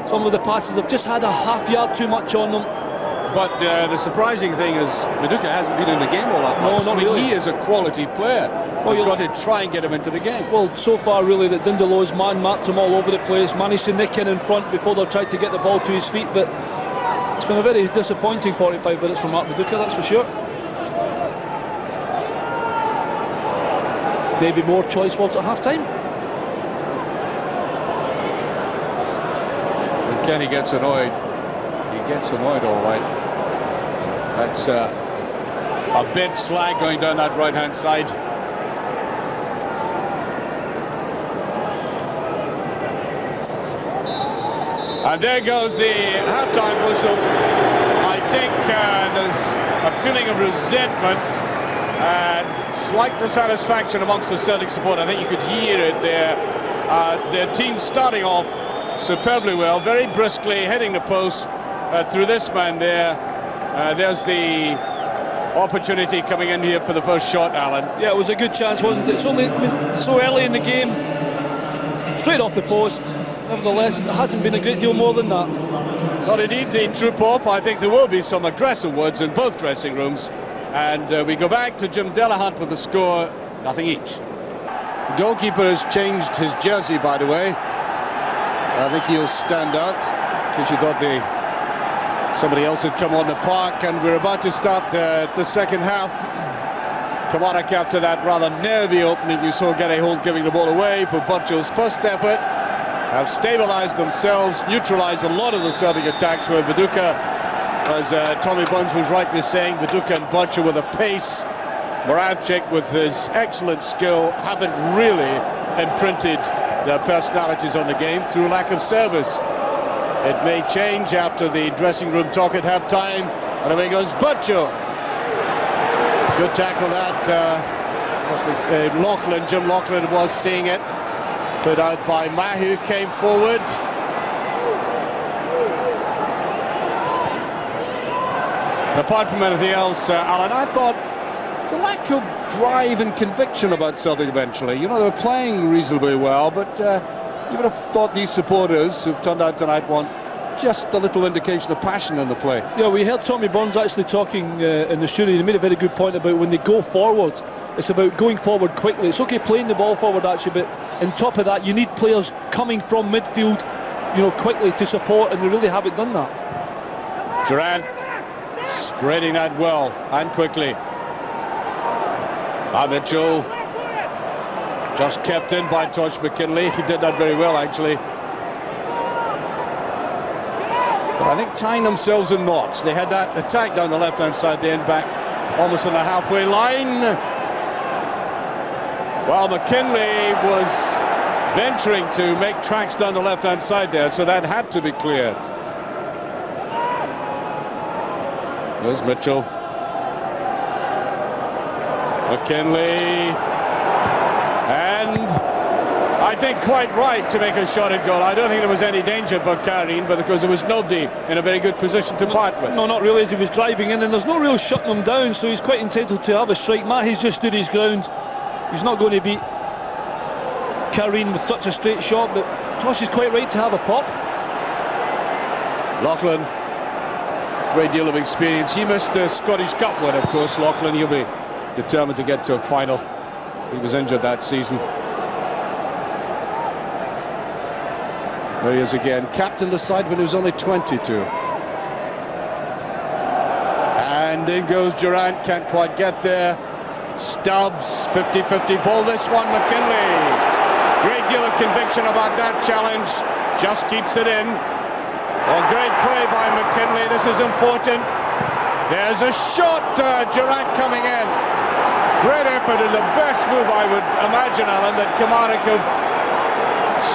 some of the passes have just had a half yard too much on them. But the surprising thing is Viduka hasn't been in the game all that much. No, not really. He is a quality player. Well, You've got to try and get him into the game. Well, so far really that Dindeleux's man marked him all over the place, managed to nick in front before they tried to get the ball to his feet, but it's been a very disappointing 45 minutes from Mark Viduka, that's for sure. Maybe more choice words at half-time. When Kenny gets annoyed, he gets annoyed all right. That's a bit slag going down that right-hand side. And there goes the half-time whistle. I think there's a feeling of resentment and slight dissatisfaction amongst the Celtic support. I think you could hear it there. Their team starting off superbly well, very briskly, hitting the post through this man there. There's the opportunity coming in here for the first shot, Alan. Yeah, it was a good chance, wasn't it? It's only so early in the game, straight off the post. Nevertheless, there hasn't been a great deal more than that. Well, indeed, the troop up. I think there will be some aggressive words in both dressing rooms. And we go back to Jim Delahunt with the score, nothing each. The goalkeeper has changed his jersey, by the way. I think he'll stand out, because you thought somebody else had come on the park, and we're about to start the second half. Kilmarnock, after that rather nervy opening, you saw Gary Holt giving the ball away for Burchell's first effort, have stabilised themselves, neutralised a lot of the Celtic attacks, where Viduka, as Tommy Buns was rightly saying, Viduka and Burchell with a pace, Moravcik with his excellent skill, haven't really imprinted their personalities on the game through lack of service. It may change after the dressing room talk at half-time, and away goes Burchell. Good tackle that. Lauchlan, Jim Lauchlan was seeing it. Put out by Mahu, came forward. Apart from anything else, Alan, I thought the lack of drive and conviction about Celtic eventually. You know, they were playing reasonably well, but you would have thought these supporters who've turned out tonight want just a little indication of passion in the play. Yeah, we heard Tommy Burns actually talking in the studio. He made a very good point about when they go forward, it's about going forward quickly. It's okay playing the ball forward actually, but on top of that you need players coming from midfield quickly to support, and they really haven't done that. Durrant spreading that well and quickly. Mitchell just kept in by Tosh McKinlay. He did that very well, actually. But I think tying themselves in knots. They had that attack down the left-hand side, the end back, almost on the halfway line. Well, McKinlay was venturing to make tracks down the left-hand side there, so that had to be cleared. There's Mitchell. McKinlay. And I think quite right to make a shot at goal. I don't think there was any danger for Karine, but because there was nobody in a very good position to part with. No, not really, as he was driving in, and there's no real shutting him down, so he's quite entitled to have a strike. Mahe's just stood his ground. He's not going to beat Karine with such a straight shot, but Tosh is quite right to have a pop. Lauchlan, great deal of experience. He missed the Scottish Cup win, of course. Lauchlan, he'll be determined to get to a final. He was injured that season. There he is again, captained the side when he was only 22. And in goes Durrant, can't quite get there. Stubbs, 50-50 ball, this one, McKinlay. Great deal of conviction about that challenge, just keeps it in. Well, great play by McKinlay, this is important. There's a shot, Durrant coming in. Great effort and the best move, I would imagine, Alan, that Kilmarnock have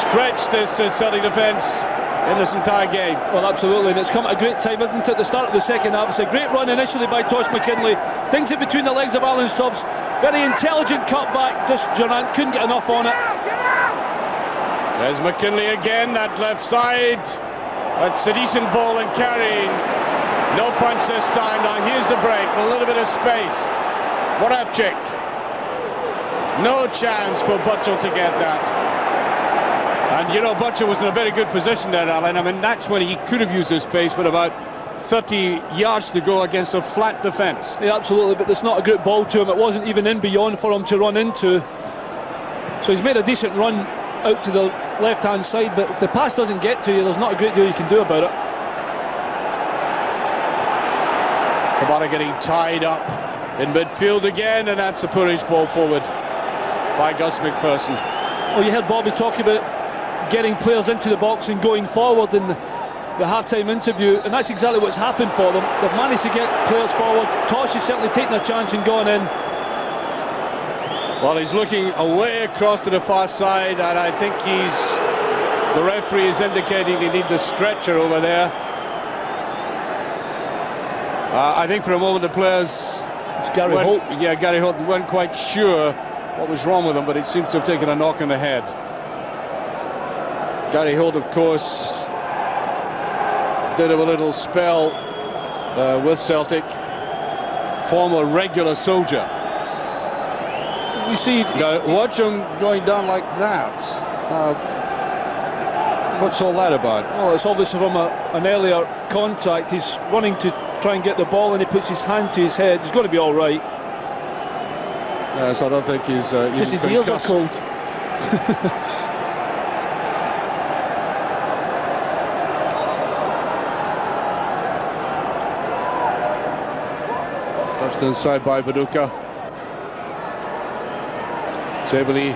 stretched this Celtic defence in this entire game. Well, absolutely, and it's come at a great time, isn't it? The start of the second half. It's a great run initially by Tosh McKinlay. Dinks it between the legs of Alan Stubbs. Very intelligent cutback, just Durrant couldn't get enough on it. There's McKinlay again, that left side. That's a decent ball and carrying. No punch this time. Now here's the break, a little bit of space. Moravchik. No chance for Butchell to get that. And you know, Butcher was in a very good position there, Alan. I mean, that's when he could have used his pace, but about 30 yards to go against a flat defence. Yeah, absolutely, but it's not a great ball to him. It wasn't even in beyond for him to run into. So he's made a decent run out to the left-hand side, but if the pass doesn't get to you, there's not a great deal you can do about it. Kamara getting tied up in midfield again, and that's a poorish ball forward by Gus MacPherson. Well, you heard Bobby talk about getting players into the box and going forward in the half-time interview, and that's exactly what's happened for them. They've managed to get players forward. Tosh is certainly taking a chance and gone in. Well, he's looking away across to the far side, and I think the referee is indicating he needs a stretcher over there. I think for a moment the players... It's Gary Holt. Yeah, Gary Holt weren't quite sure what was wrong with him, but it seems to have taken a knock on the head. Gary Holt, of course, did have a little spell with Celtic. Former regular soldier. You see, now, watch him going down like that. What's all that about? Well, it's obviously from an earlier contact. He's running to try and get the ball, and he puts his hand to his head. He's going to be all right. Yes, I don't think he's just his ears are cold. Touched inside by Viduka. Sebeli.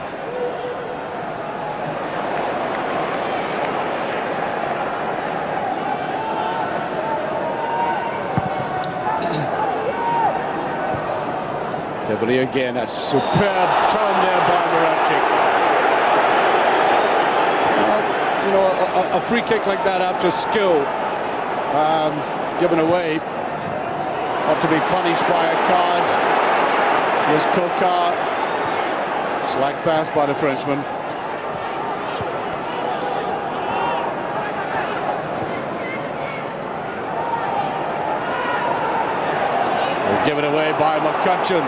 Sebeli again. That's a superb turn there by Moravchik. You know, a free kick like that after skill given away ought to be punished by a card. Here's Cocard. Slack pass by the Frenchman. Given away by McCutcheon.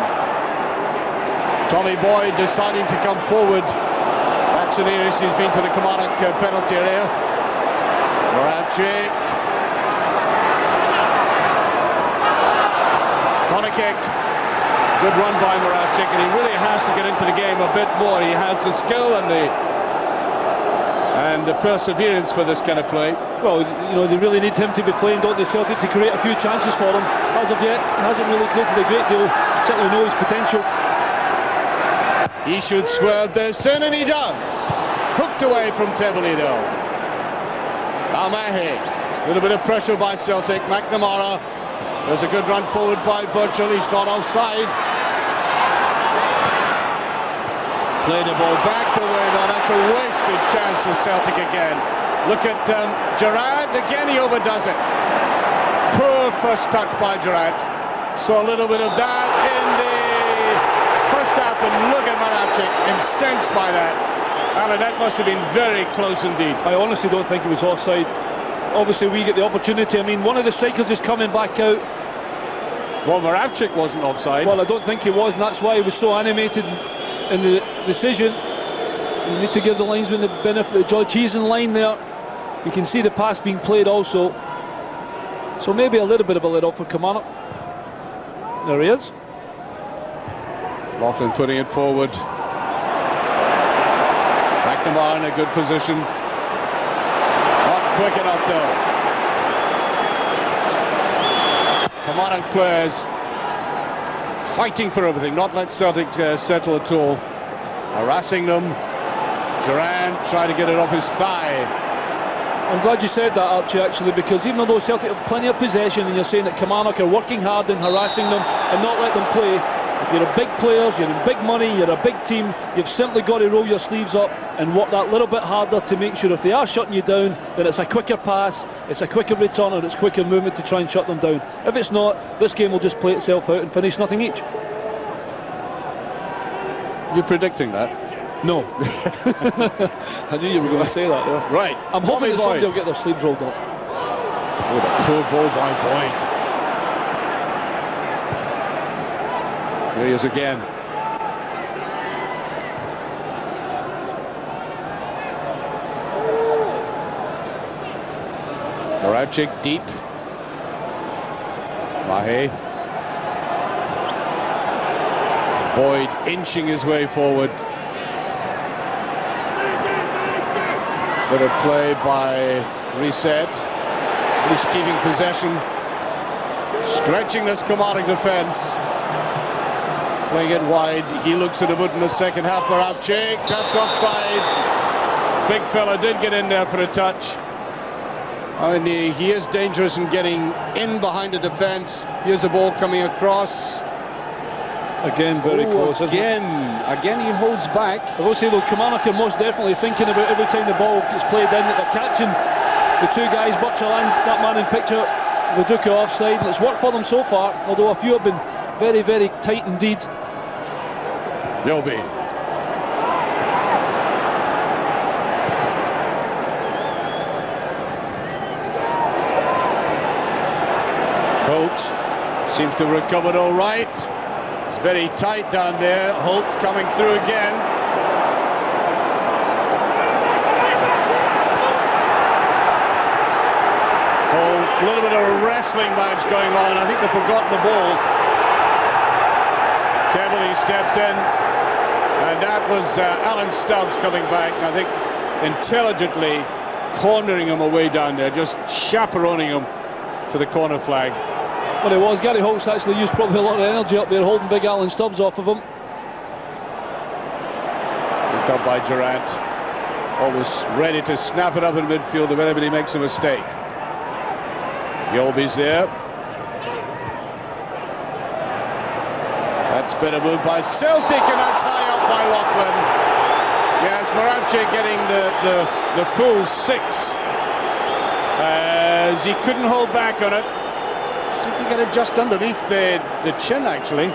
Tommy Boyd deciding to come forward. That's the nearest he's been to the Kilmarnock penalty area. Moravchik. Corner kick. Good run by Moravchik, and he really has to get into the game a bit more. He has the skill and and the perseverance for this kind of play. Well, you know, they really need him to be playing, don't they, Celtic, to create a few chances for him. As of yet, he hasn't really created a great deal. Certainly know his potential. He should swerve this in, and he does. Hooked away from Tebolino. Almahe. A little bit of pressure by Celtic. McNamara. There's a good run forward by Burchell. He's not offside. Played the ball back the way. Now that's a wasted chance for Celtic again. Look at Durrant. Again he overdoes it. Poor first touch by Durrant. So a little bit of that in the first half, and look at Marabchik, incensed by that. Alan, that must have been very close indeed. I honestly don't think it was offside. Obviously we get the opportunity. I mean, one of the strikers is coming back out. Well, Marabchik wasn't offside. Well, I don't think he was, and that's why he was so animated in the decision. You need to give the linesman the benefit of the judge. He's in line there. You can see the pass being played also. So maybe a little bit of a let off for Kilmarnock. There he is. Lauchlan putting it forward. McNamara in a good position. Not quick enough though. Kilmarnock players fighting for everything, not let Celtic settle at all. Harassing them. Durrant trying to get it off his thigh. I'm glad you said that, Archie, actually, because even though Celtic have plenty of possession, and you're saying that Kilmarnock are working hard and harassing them and not let them play, if you're a big players, you're in big money, you're a big team, you've simply got to roll your sleeves up and work that little bit harder to make sure if they are shutting you down, then it's a quicker pass, it's a quicker return, or it's quicker movement to try and shut them down. If it's not, this game will just play itself out and finish nothing each. You're predicting that? No. I knew you were going to say that there. Right. I'm hoping that somebody will get their sleeves rolled up. What a poor ball by Boyd. There he is again. Marabchik deep. Mahe. Boyd inching his way forward. Bit of play by Reset. He's keeping possession. Stretching this Kilmarnock defence. Playing it wide. He looks at a boot in the second half. Marabchik. That's offside. Big fella did get in there for a touch. I mean, he is dangerous in getting in behind the defence. Here's the ball coming across. Again, very close, isn't it? Again, he holds back. I will say though, Kilmarnock are most definitely thinking about every time the ball gets played in that they're catching the two guys, Burchell and that man in picture, Viduka offside, and it's worked for them so far, although a few have been very, very tight indeed. They'll be. Holt seems to have recovered all right. It's very tight down there. Holt coming through again. Holt, a little bit of a wrestling match going on. I think they've forgotten the ball. Tebolino steps in, and that was Alan Stubbs coming back, I think, intelligently cornering him away down there, just chaperoning him to the corner flag. Well, it was. Gary Holt's actually used probably a lot of energy up there holding big Alan Stubbs off of him. Picked up by Durrant. Always ready to snap it up in midfield if anybody makes a mistake. Yolby's there. That's been a move by Celtic, and that's high up by Lauchlan. Yes, Marabchik getting the full 6. As he couldn't hold back on it. Seemed to get it just underneath the chin, actually.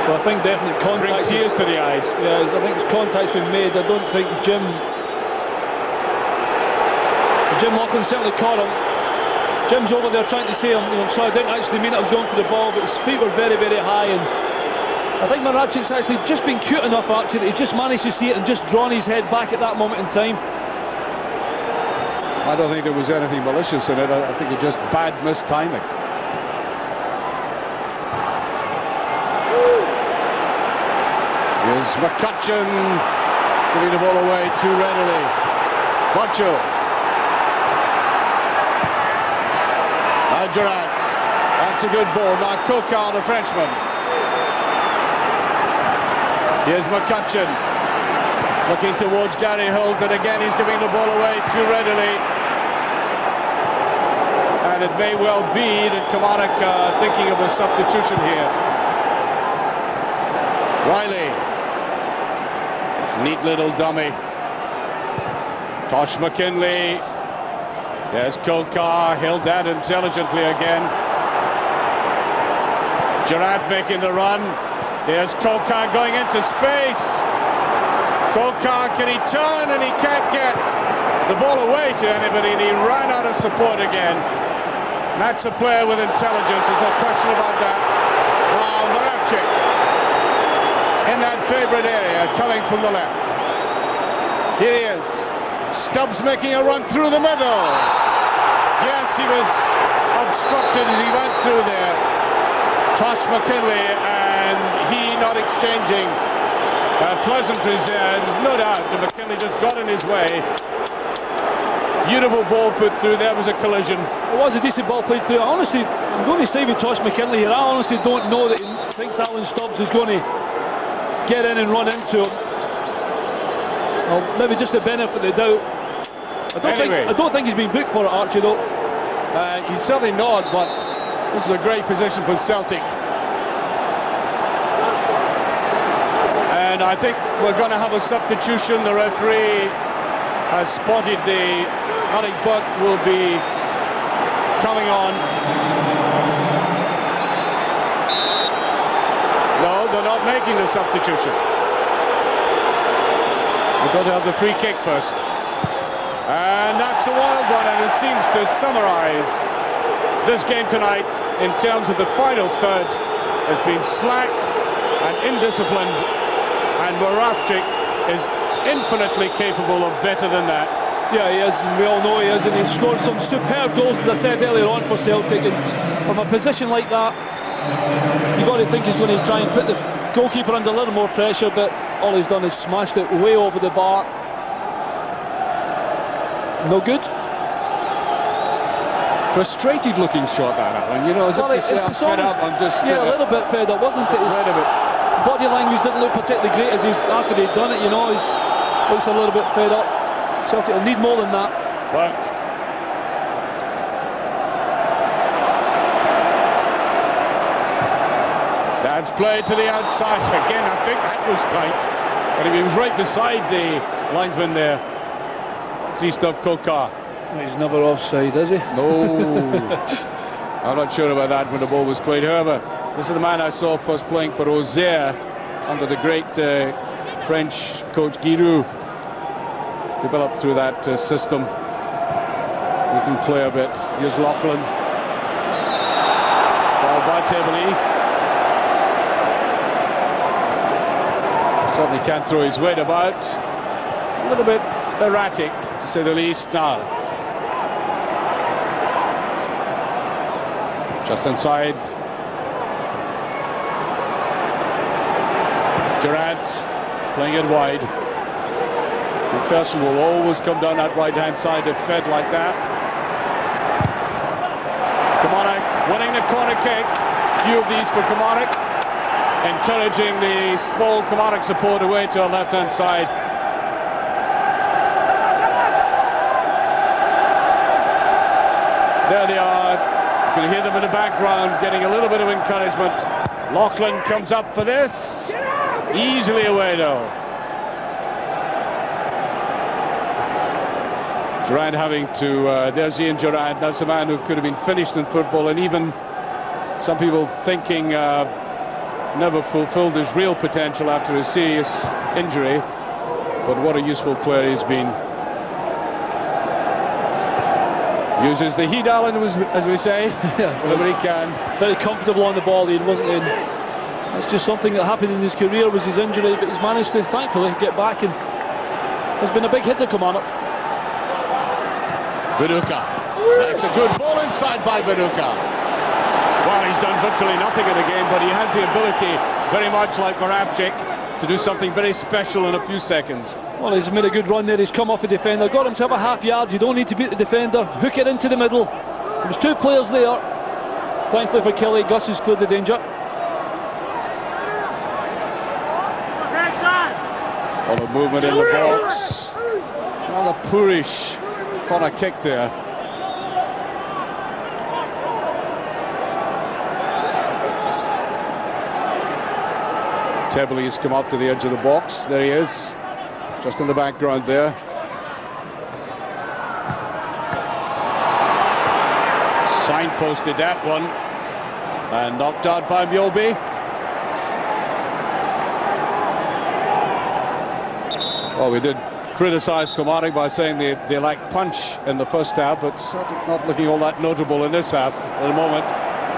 Well, I think definite contact. Bring tears to the eyes. Yeah, I think it's contact's been made. I don't think Jim Lauchlan certainly caught him. Jim's over there trying to say, so I didn't actually mean I was going for the ball, but his feet were very, very high, and I think Marabchik's actually just been cute enough, Archie, that he just managed to see it and just drawn his head back at that moment in time. I don't think there was anything malicious in it. I think it just bad missed timing. Here's McCutcheon. giving the ball away too readily. Boncho. Now Durrant. That's a good ball. Now Cocard, the Frenchman. Here's McCutcheon. Looking towards Gary Holt, and again he's giving the ball away too readily. And it may well be that Kilmarnock are thinking of a substitution here. Reilly. Neat little dummy. Tosh McKinlay. There's Cocard, held that intelligently again. Durrant making the run. There's Cocard going into space. Cocard, can he turn? And he can't get the ball away to anybody, and he ran out of support again. That's a player with intelligence, there's no question about that. Now McCutcheon in that favourite area, coming from the left. Here he is. Stubbs making a run through the middle. Yes, he was obstructed as he went through there. Tosh McKinlay, and he not exchanging pleasantries there. There's no doubt that McKinlay just got in his way. Beautiful ball put through. There was a collision. It was a decent ball played through. Honestly, I'm going to say with Tosh McKinlay here, I honestly don't know that he thinks Alan Stubbs is going to get in and run into him. Well, maybe just to benefit the doubt. I don't think he's been booked for it, Archie, though. He's certainly not, but this is a great position for Celtic. And I think we're going to have a substitution. The referee has spotted I think Burke will be coming on. No, they're not making the substitution. Because they have the free kick first. And that's a wild one, and it seems to summarise this game tonight in terms of the final third. Has been slack and indisciplined, and McCutcheon is infinitely capable of better than that. Yeah, he is, and we all know he is, and he's scored some superb goals, as I said earlier on, for Celtic. And from a position like that, you've got to think he's going to try and put the goalkeeper under a little more pressure, but all he's done is smashed it way over the bar. No good. Frustrated looking shot, that Alan. You know, as well, if to say, I'm fed up, I'm just... Yeah, a little bit fed up, wasn't it? His body language didn't look particularly great as after he'd done it, you know. He looks a little bit fed up. Celtic will need more than that. Burke. That's played to the outside. Again, I think that was tight. But he was right beside the linesman there. Christophe Cocard. He's never offside, is he? No. I'm not sure about that when the ball was played. However, this is the man I saw first playing for Auxerre under the great French coach Giroud. Developed through that system. He can play a bit. Here's Lauchlan. Foul by Tabely. Certainly can't throw his weight about. A little bit erratic, to say the least, now. Just inside. Durrant playing it wide. MacPherson will always come down that right-hand side if fed like that. Kilmarnock winning the corner kick. Few of these for Kilmarnock. Encouraging the small Kilmarnock support away to our left-hand side. There they are. You can hear them in the background getting a little bit of encouragement. Lauchlan comes up for this. Easily away though. Durrant having to, there's Ian Durrant, that's a man who could have been finished in football, and even some people thinking never fulfilled his real potential after a serious injury. But what a useful player he's been. Uses the heat, Alan, as we say, whenever he can. Very comfortable on the ball, Ian, wasn't he? That's just something that happened in his career, was his injury, but he's managed to, thankfully, get back, and there's been a big hit to Kilmarnock. Baduka. That's a good ball inside by Baduka. Well, he's done virtually nothing in the game, but he has the ability, very much like McCutcheon, to do something very special in a few seconds. Well, he's made a good run there. He's come off a defender, got himself a half yard. You don't need to beat the defender. Hook it into the middle. There was 2 players there. Thankfully for Killie, Gus has cleared the danger. All the movement in the box. Rather poorish corner kick there. Tebley has come up to the edge of the box. There he is, just in the background there. Signposted that one, and knocked out by Mjolby. Well, we did criticise Cocard by saying they lacked punch in the first half, but Celtic not looking all that notable in this half at the moment.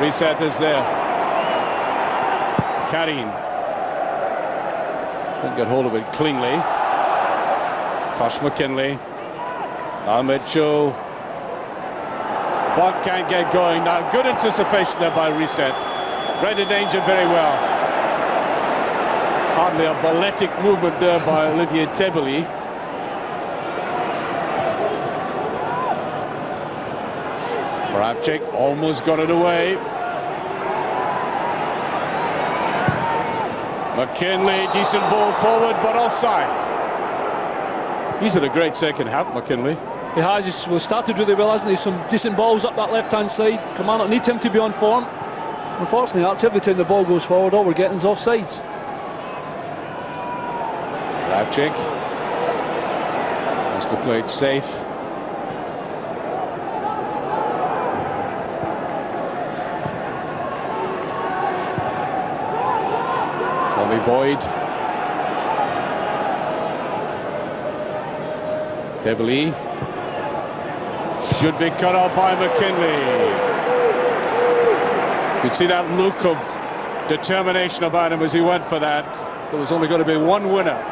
Reset is there. Karim couldn't get hold of it cleanly. McKinlay. Now Mitchell. Burke can't get going now. Good anticipation there by Reset. Read the danger very well. Hardly a balletic movement there by Olivier Tebley. Moravcik almost got it away. McKinlay, decent ball forward, but offside. He's had a great second half, McKinlay. He has. He's started really well, hasn't he? Some decent balls up that left-hand side. Commander need him to be on form. Unfortunately, every time the ball goes forward, all we're getting is offsides. Moravcik has to play it safe. Tommy Boyd. Tebley should be cut out by McKinlay. You could see that look of determination about him as he went for that. There was only going to be one winner.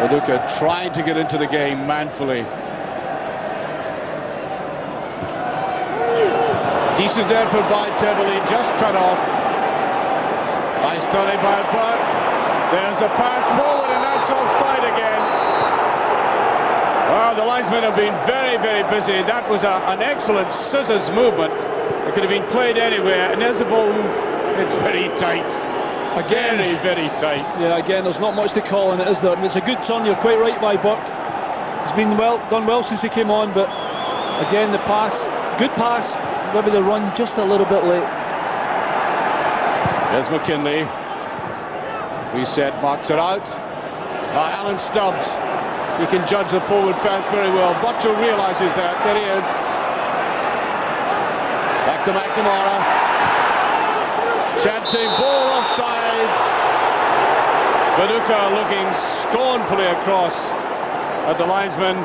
Paducah trying to get into the game manfully. Decent effort by Tebley, just cut off. Nice turning by Burke. There's a pass forward and that's offside again. Well, the linesmen have been very, very busy. That was an excellent scissors movement. It could have been played anywhere, and there's a ball. It's very tight. Again, very tight. Yeah, again, there's not much to call on it, is there? I mean, it's a good turn, you're quite right by Burke. He's been done well since he came on, but again, the pass, good pass, maybe the run just a little bit late. There's McKinlay. Reset, marks it out. Alan Stubbs, he can judge the forward pass very well. Butcher realises that. There he is. Back to McNamara. Chanting ball offsides. Paducah looking scornfully across at the linesman.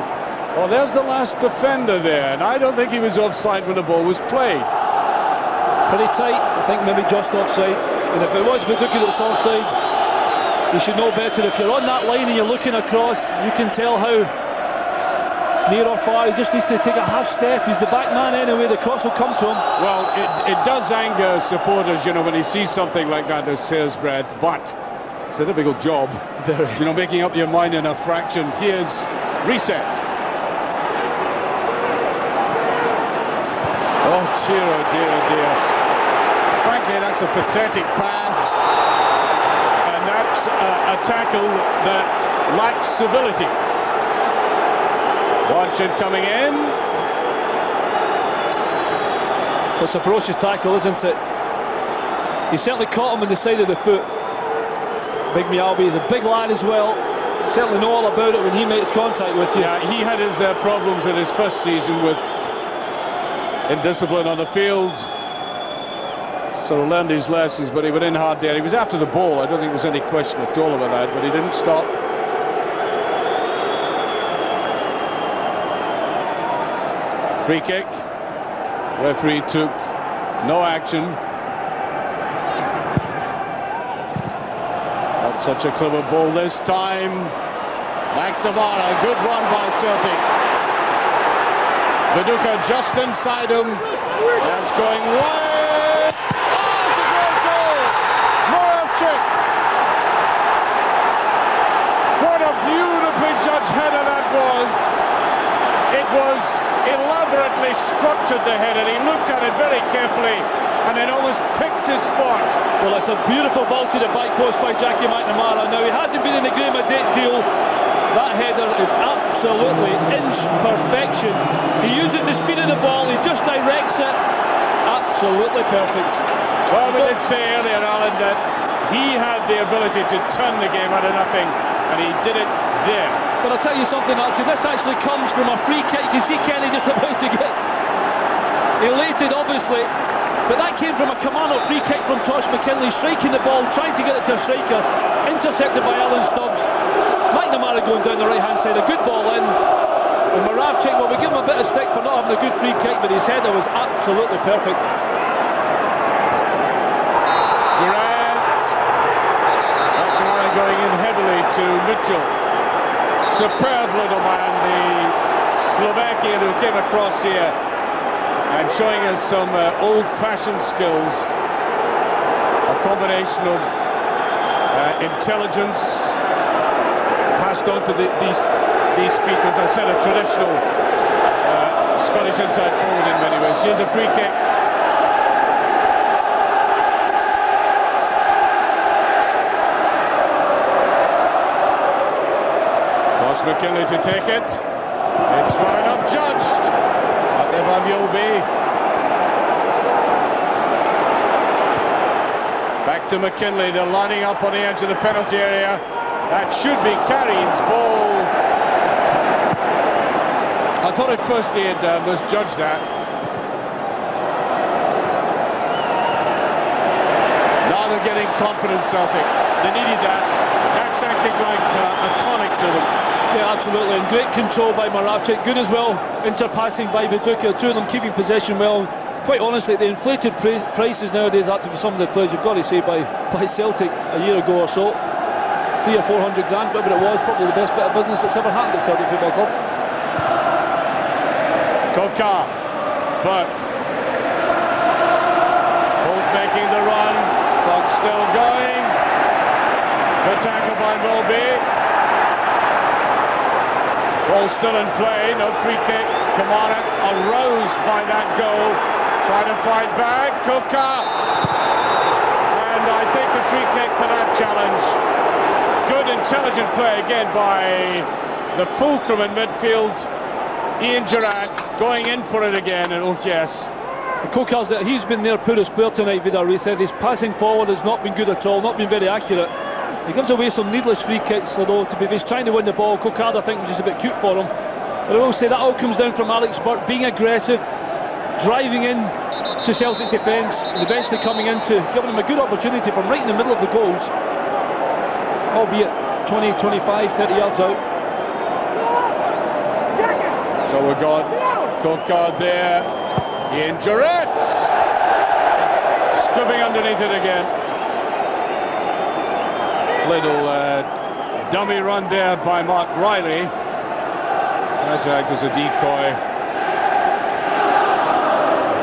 Well, there's the last defender there, and I don't think he was offside when the ball was played. Pretty tight, I think maybe just offside. And if it was Paducah that's offside, you should know better. If you're on that line and you're looking across, you can tell how near or far. He just needs to take a half step. He's the back man anyway, the cross will come to him. Well, it does anger supporters, you know, when he sees something like that, this hair's breadth, but it's a difficult job. Very. You know, making up your mind in a fraction. Here's Reset. Oh dear, oh dear, oh dear. Frankly, that's a pathetic pass. And that's a tackle that lacks civility. Watson coming in. It's a ferocious tackle, isn't it? He certainly caught him on the side of the foot. Big Mjolby is a big lad as well. Certainly know all about it when he makes contact with you. Yeah, he had his problems in his first season with indiscipline on the field. Sort of learned his lessons, but he went in hard there. He was after the ball. I don't think there was any question at all about that, but he didn't stop. Free kick. Referee took no action. Such a clever ball this time. McNamara, good run by Celtic. Viduka just inside him. That's going wide. Oh, it's a great goal! Moravchik. What a beautifully judged header that was. It was elaborately structured, the header. He looked at it very carefully and then almost picked his spot. Well, it's a beautiful ball to the back post by Jackie McNamara. Now, he hasn't been in the game a great deal. That header is absolutely inch perfection. He uses the speed of the ball, he just directs it. Absolutely perfect. Well, we did say earlier, Alan, that he had the ability to turn the game out of nothing, and he did it there. But I'll tell you something, Archie, this actually comes from a free kick. You can see Kelly just about to get elated, obviously. But that came from a commando free kick from McKinlay, striking the ball, trying to get it to a striker, intercepted by Alan Stubbs. McNamara going down the right-hand side, a good ball in. And Moravchik, well, we give him a bit of stick for not having a good free kick, but his header was absolutely perfect. Durrant. McNamara going in heavily to Mitchell. Superb little man, the Slovakian who came across here and showing us some old-fashioned skills. A combination of intelligence passed on to these feet, as I said, a traditional Scottish inside forward in many ways. Here's a free kick. McKinlay to take it. It's well enough judged. But there will be. Back to McKinlay. They're lining up on the edge of the penalty area. That should be Carrion's ball. I thought at first he had misjudged that. Now they're getting confidence, Celtic. They needed that. That's acting like a tonic to them. Yeah, absolutely, and great control by Moravchik, good as well, interpassing by Viduka, two of them keeping possession well. Quite honestly, the inflated prices nowadays, actually, for some of the players, you've got to say, by Celtic a year ago or so, 300 or 400 grand, whatever it was, probably the best bit of business that's ever happened at Celtic Football Club. Cocard, Burke, Holt making the run, Burke still going, good tackle by Mulby. Ball still in play, no free kick. Kamara aroused by that goal, trying to fight back. Cocard, and I think a free kick for that challenge. Good intelligent play again by the fulcrum in midfield, Ian Durrant, going in for it again, and oh yes. Cocard's that he's been their poorest player tonight, Vidar. He said his passing forward has not been good at all, not been very accurate. He gives away some needless free kicks, although to be he's trying to win the ball. Cocard, I think, was just a bit cute for him. But I will say that all comes down from Alex Burke being aggressive, driving in to Celtic defence, and eventually coming into, giving him a good opportunity from right in the middle of the goals, albeit 20, 25, 30 yards out. So we've got Cocard there, Ian Durrant, scooping underneath it again. Little dummy run there by Reilly. Tries to act as a decoy.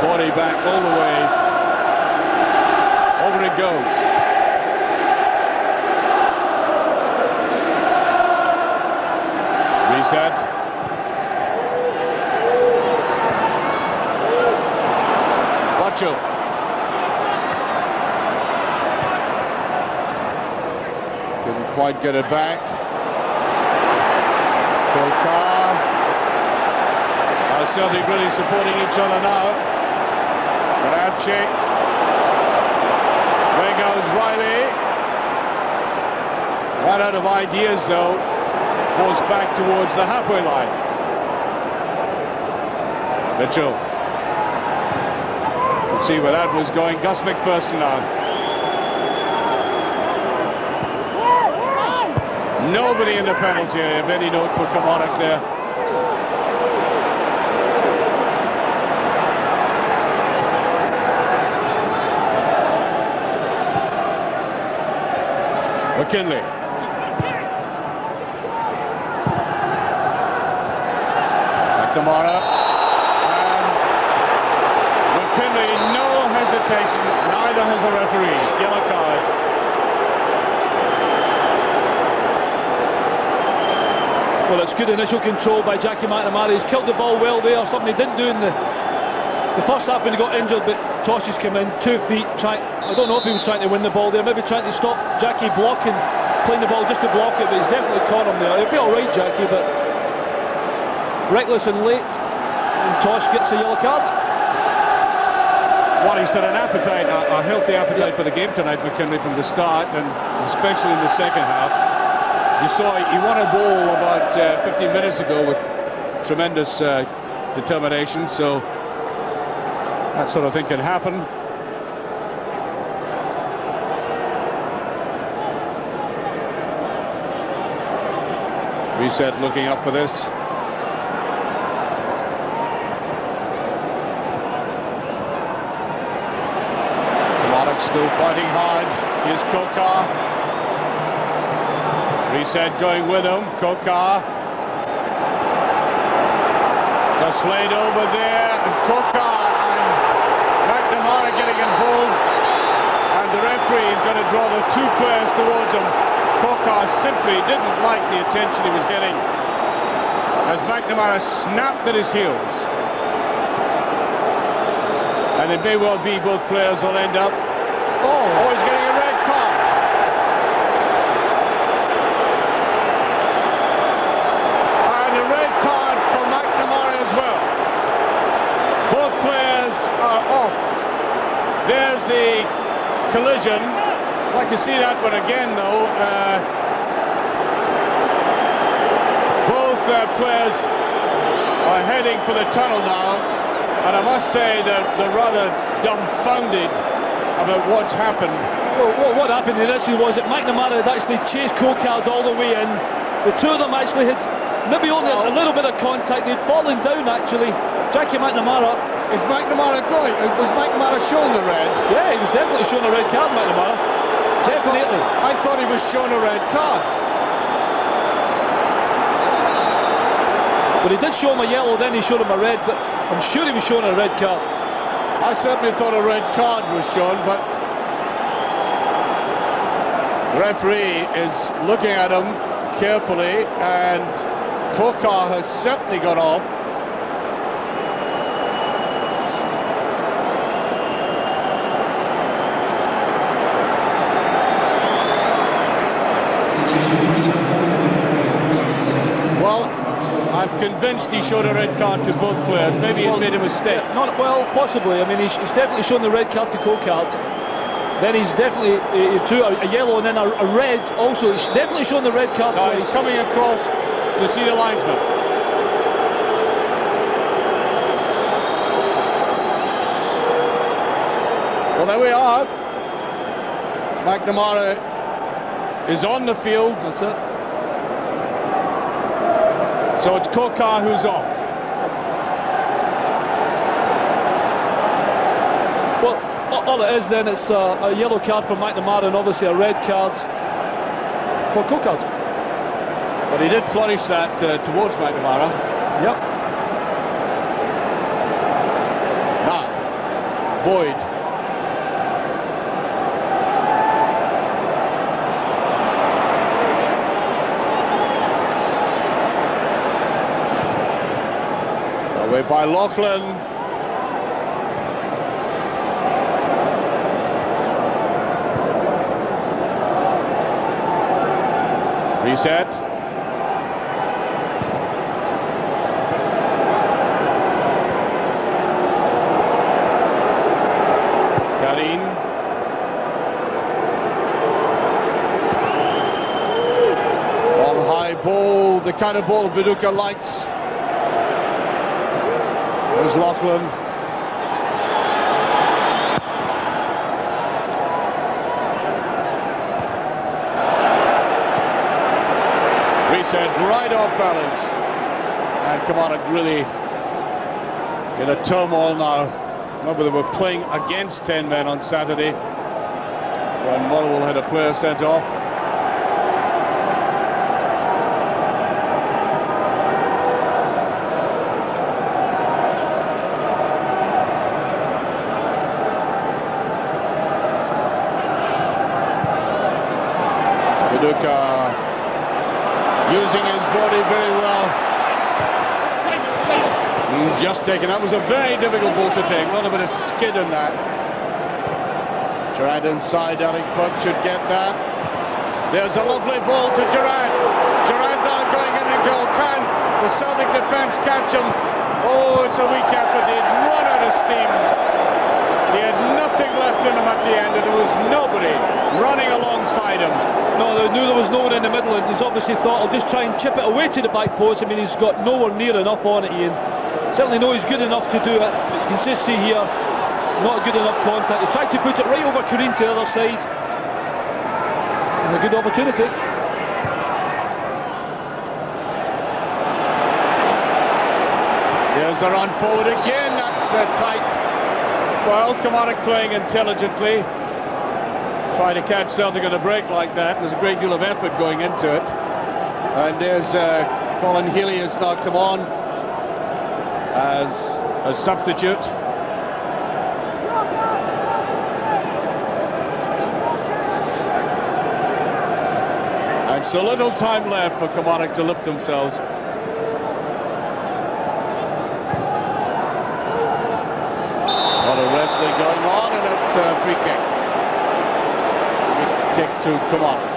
Body back all the way. Over it goes. Reset. Bacho. Didn't quite get it back. Cocard. Celtic really supporting each other now. Moravchik. There goes Reilly. Right out of ideas though. Forced back towards the halfway line. Mitchell. You can see where that was going. Gus MacPherson now. Nobody in the penalty area of any note for Kilmarnock there. McKinlay. McNamara. And McKinlay, no hesitation, neither has the referee. Yellow card. Well, it's good initial control by Jackie McNamara. He's killed the ball well there, something he didn't do in the first half when he got injured, but Tosh has come in 2 feet. I don't know if he was trying to win the ball there, maybe trying to stop Jackie blocking, playing the ball just to block it, but he's definitely caught him there. He'll be alright, Jackie, but reckless and late, and Tosh gets a yellow card. Well, he's had an appetite, a healthy appetite for the game tonight, McKinlay, from the start, and especially in the second half. You saw he won a ball about 15 minutes ago with tremendous determination, so that sort of thing can happen. Reset looking up for this. Kamalik still fighting hard. Here's Cocard. Reset going with him. Cocard. Just laid over there. And Cocard and McNamara getting involved. And the referee is going to draw the two players towards him. Cocard simply didn't like the attention he was getting as McNamara snapped at his heels. And it may well be both players will end up. Oh, he's getting a red card. And a red card for McNamara as well. Both players are off. There's the collision. I'd like to see that one again, though. Both players are heading for the tunnel now, and I must say that they're rather dumbfounded about what's happened. Well, what happened initially was that McNamara had actually chased Cocard all the way in. The two of them actually had maybe only a little bit of contact. They'd fallen down, actually. Jackie McNamara. Is McNamara going? Was McNamara shown the red? Yeah, he was definitely shown a red card, McNamara. Definitely. I thought he was shown a red card. But he did show him a yellow, then he showed him a red, but I'm sure he was shown a red card. I certainly thought a red card was shown, but the referee is looking at him carefully, and Cocard has certainly got off. Well, I'm convinced he showed a red card to both players. Maybe he made a mistake. Well, possibly. I mean, he's definitely shown the red card to Cocard. Then he's definitely threw a yellow and then a red also. He's definitely shown the red card. No, he's coming across to see the linesman. Well, there we are. McNamara is on the field. That's it. So it's Cocard who's off. Well, all it is then, it's a yellow card for McNamara and obviously a red card for Cocard. But he did flourish that towards McNamara. Yep. Now, Boyd. Away by Lauchlan. Reset. Karin. Long high ball, the kind of ball Viduka likes. There's Lauchlan. Reset right off balance. And Cocard really in a turmoil now. Remember, they were playing against 10 men on Saturday when Motherwell had a player sent off. using his body very well. He's just taken. That was a very difficult ball to take. A little bit of skid in that. Durrant inside. I think Burke should get that. There's a lovely ball to Durrant. Durrant now going in and goal. Can the Celtic defence catch him? Oh, it's a weak effort. He'd run out of steam. He had nothing left in him at the end, and there was nobody running alongside him. No, they knew there was no one in the middle, and he's obviously thought, I'll just try and chip it away to the back post. I mean, he's got nowhere near enough on it, Ian. Certainly know he's good enough to do it, but you can just see here, not good enough contact. He tried to put it right over Kareem to the other side. And a good opportunity. There's a run forward again. That's tight. Well, Kilmarnock playing intelligently. Try to catch Celtic on a break like that. There's a great deal of effort going into it. And there's Colin Healy has now come on as a substitute. And so little time left for Kilmarnock to lift themselves. A lot of wrestling going on, and it's a free kick. Kick to Kilmarnock.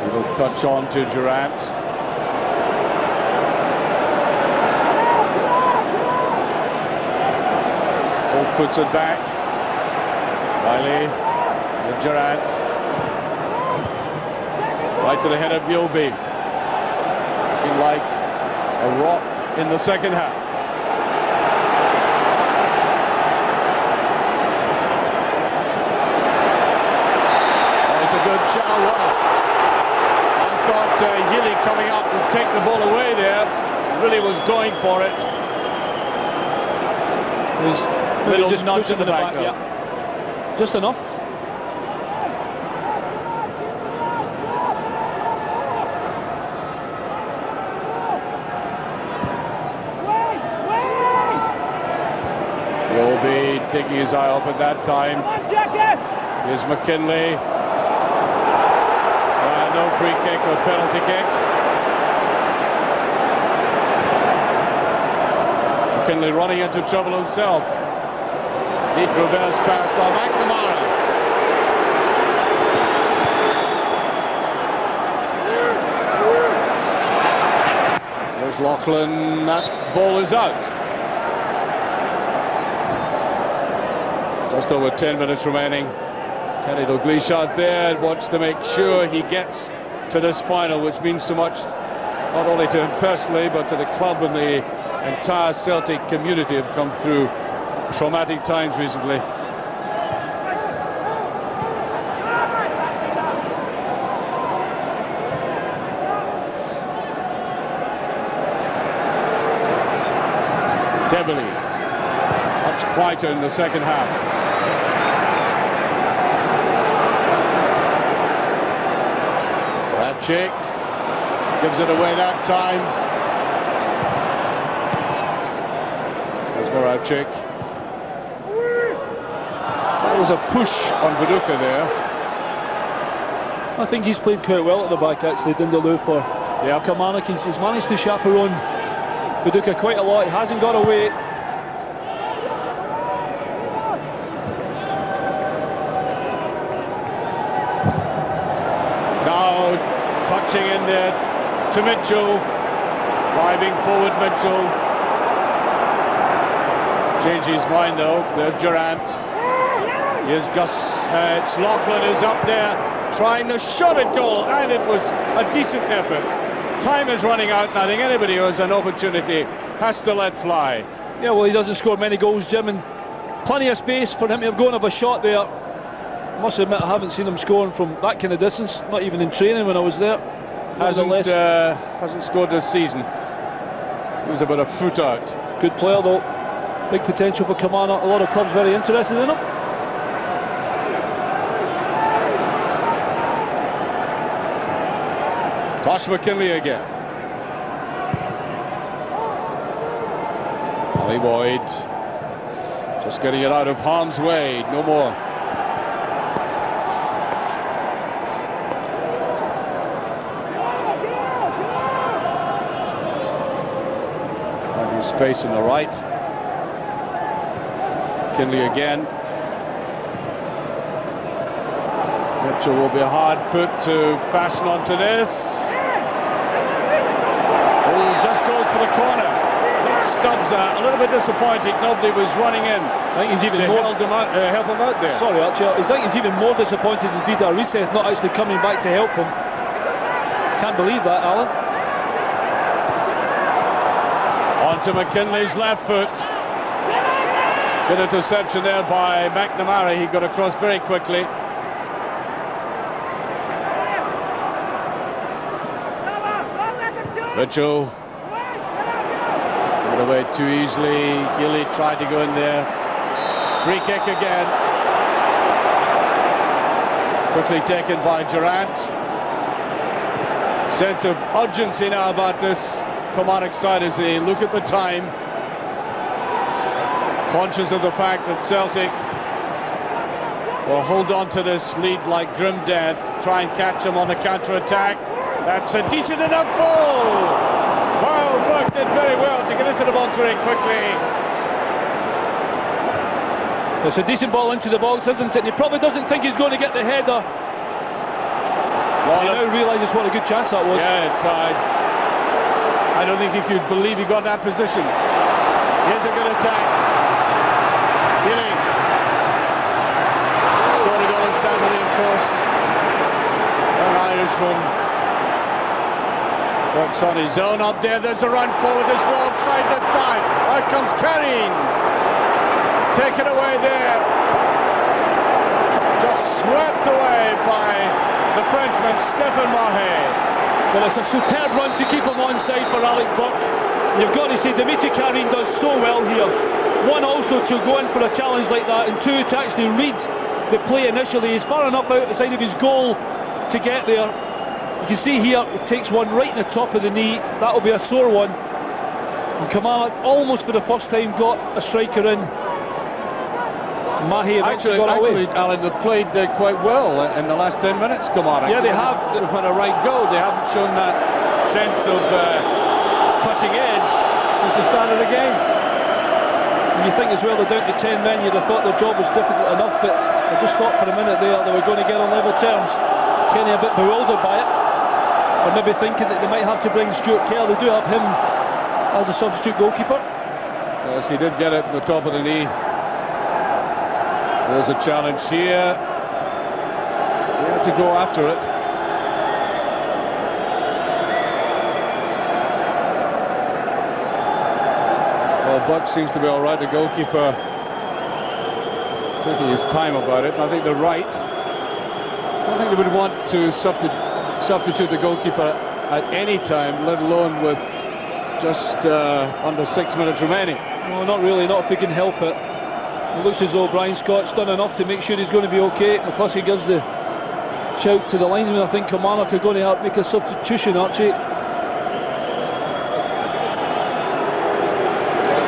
Little touch on to Durrant. Holt puts it back. Reilly and Durrant. Right to the head of Milby. Looking like a rock in the second half. Oh, it's a good shot. Wow. I thought Killie coming up would take the ball away there. Really was going for it. Little just nudge in the back, though. Yeah. Just enough. He'll be taking his eye off at that time. Here's McKinlay. No free kick or penalty kick. McKinlay running into trouble himself. Deep reverse pass by McNamara. There's Lauchlan. That ball is out. Just over 10 minutes remaining. Kenny Dalglish out there wants to make sure he gets to this final, which means so much, not only to him personally, but to the club and the entire Celtic community have come through traumatic times recently. Deverley, much quieter in the second half. Chick gives it away that time. There's Moravchik. That was a push on Viduka there. I think he's played quite well at the back, actually, Dindeleux, for Kilmarnock. He's managed to chaperone Viduka quite a lot. He hasn't got away. Now touching in there to Mitchell, driving forward Mitchell. Changed his mind though. There's Durrant. Here's Gus. It's Lauchlan is up there trying the shot at goal, and it was a decent effort. Time is running out, and I think anybody who has an opportunity has to let fly. Yeah, well, he doesn't score many goals, Jim, and plenty of space for him to have gone of a shot there. I must admit, I haven't seen him scoring from that kind of distance, not even in training when I was there. Hasn't scored this season. He was about a foot out. Good player though, big potential for Kilmarnock. A lot of clubs very interested in him. Tosh McKinlay again. Ali Boyd just getting it out of harm's way, no more. Finding space in the right. McKinlay again. Mitchell will be hard put to fasten onto this. Oh, just goes for the corner. Stubbs a little bit disappointed. Nobody was running in. I think he's even to more help him out there. Sorry, Archie. I think he's even more disappointed in Dida Reese not actually coming back to help him. Can't believe that, Alan. Onto McKinlay's left foot. Good interception there by McNamara. He got across very quickly. Mitchell got away too easily. Killie tried to go in there. Free kick again. Quickly taken by Durrant. Sense of urgency now about this Kilmarnock side as they look at the time. Conscious of the fact that Celtic will hold on to this lead like grim death. Try and catch them on the counter-attack. That's a decent enough ball. Well, Burke did very well to get into the box very quickly. It's a decent ball into the box, isn't it? And he probably doesn't think he's going to get the header. He now realises what a good chance that was. Yeah, it's I don't think he could believe he got that position. Here's a good attack. Killie scored a goal on Saturday, of course. Young Irishman. Burke's on his own up there. There's a run forward. There's no offside this time. Out comes carrying. Taken away there. Just swept away by the Frenchman, Stephen Mahe. Well, it's a superb run to keep him onside for Alec Burke. You've got to say, Dimitri Karin does so well here. One, also to go in for a challenge like that, and two, to actually read the play initially. He's far enough out the side of his goal to get there. You can see here, it takes one right in the top of the knee. That'll be a sore one. And Kilmarnock almost for the first time got a striker in. Mahe Actually, Alan, they've played quite well in the last 10 minutes, Kilmarnock. Yeah, they have. They've had a right go. They haven't shown that sense of cutting edge since the start of the game. And you think as well, they're down to 10 men, you'd have thought their job was difficult enough, but I just thought for a minute there they were going to get on level terms. Kenny a bit bewildered by it, or maybe thinking that they might have to bring Stuart Kerr. They do have him as a substitute goalkeeper. Yes, he did get it at the top of the knee. There's a challenge here. They had to go after it. Well, Buck seems to be all right. The goalkeeper taking his time about it, and I think they're right. I don't think they would want to substitute the goalkeeper at any time, let alone with just under 6 minutes remaining. No, not really, not if they can help it. It looks as though Brian Scott's done enough to make sure he's going to be okay. McCluskey gives the shout to the linesman. I think Kilmarnock are going to have to make a substitution, Archie.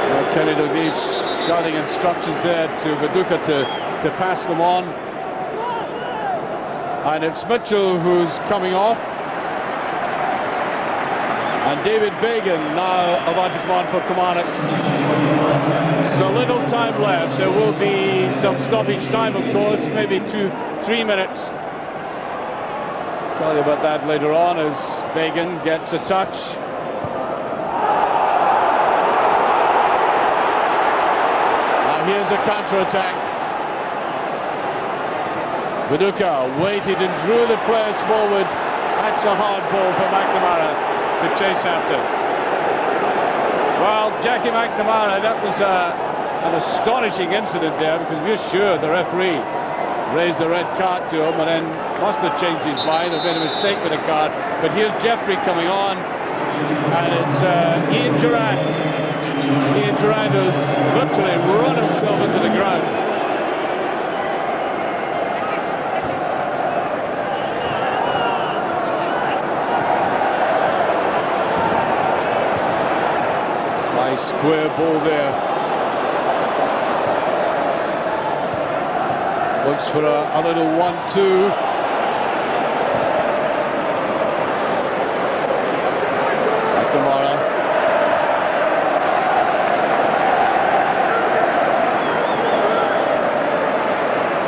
Well, Kenny Dalglish shouting instructions there to Viduka to pass them on. And it's Mitchell who's coming off. And David Bagan now about to come on for Kilmarnock. So little time left. There will be some stoppage time, of course, maybe 2-3 minutes. Tell you about that later on as Bagan gets a touch. Now here's a counter-attack. Viduka waited and drew the players forward. That's a hard ball for McNamara to chase after. Well, Jackie McNamara, that was an astonishing incident there, because we're sure the referee raised the red card to him and then must have changed his mind and made a mistake with the card. But here's Jeffrey coming on, and it's Ian Durrant. Ian Durrant has virtually run himself into the ground. Nice square ball there. Looks for a little 1-2.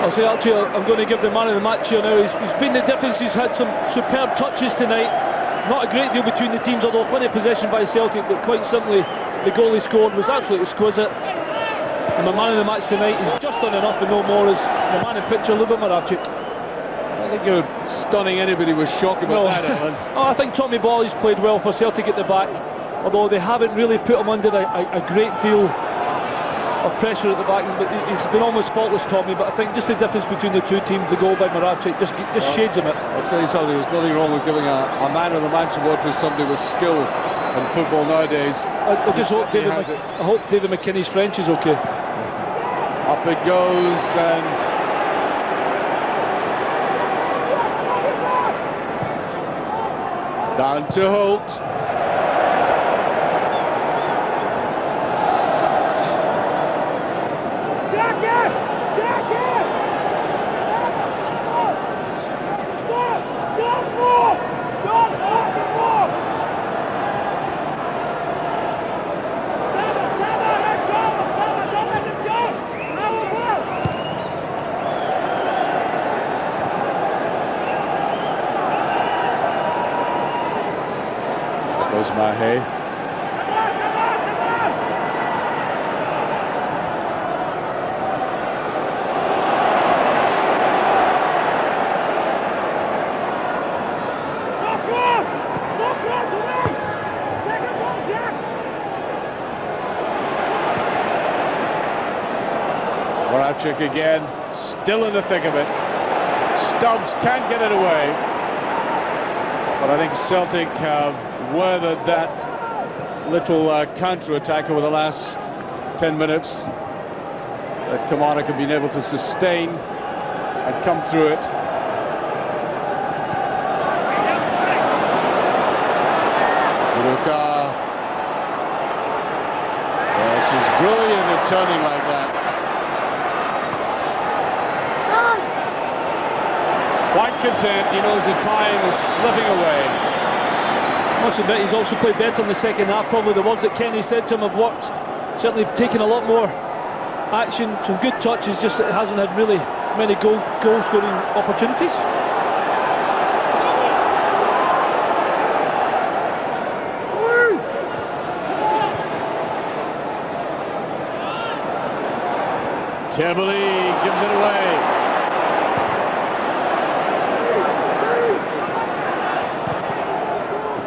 I'll say actually I'm going to give the man of the match here now. He's been the difference. He's had some superb touches tonight. Not a great deal between the teams, although plenty of possession by Celtic, but quite simply the goal he scored was absolutely exquisite. And my man of the match tonight is just done enough and no more is the man in picture, Luba Moravcik. I don't think you're stunning anybody with shock about that, Alan. Oh, I think Tommy Bolly's played well for Celtic at the back, although they haven't really put him under a great deal of pressure at the back. He's been almost faultless, Tommy, but I think just the difference between the two teams, the goal by Moravcik, just shades him it. I'll tell you something, there's nothing wrong with giving a man of the match award to somebody with skill in football nowadays. I just hope I hope David McKinney's French is okay. Up it goes, and down to Holt. Mahe. Moravcik again, still in the thick of it. Stubbs can't get it away, but I think Celtic have weathered that little counter-attack over the last 10 minutes that Kilmarnock have been able to sustain and come through it. Cocard. Yes, he's brilliant at turning like that. Quite content, he knows the time is slipping away. I must admit he's also played better in the second half. Probably the words that Kenny said to him have worked. Certainly taken a lot more action, some good touches, just that it hasn't had really many goal scoring opportunities. Killie gives it away.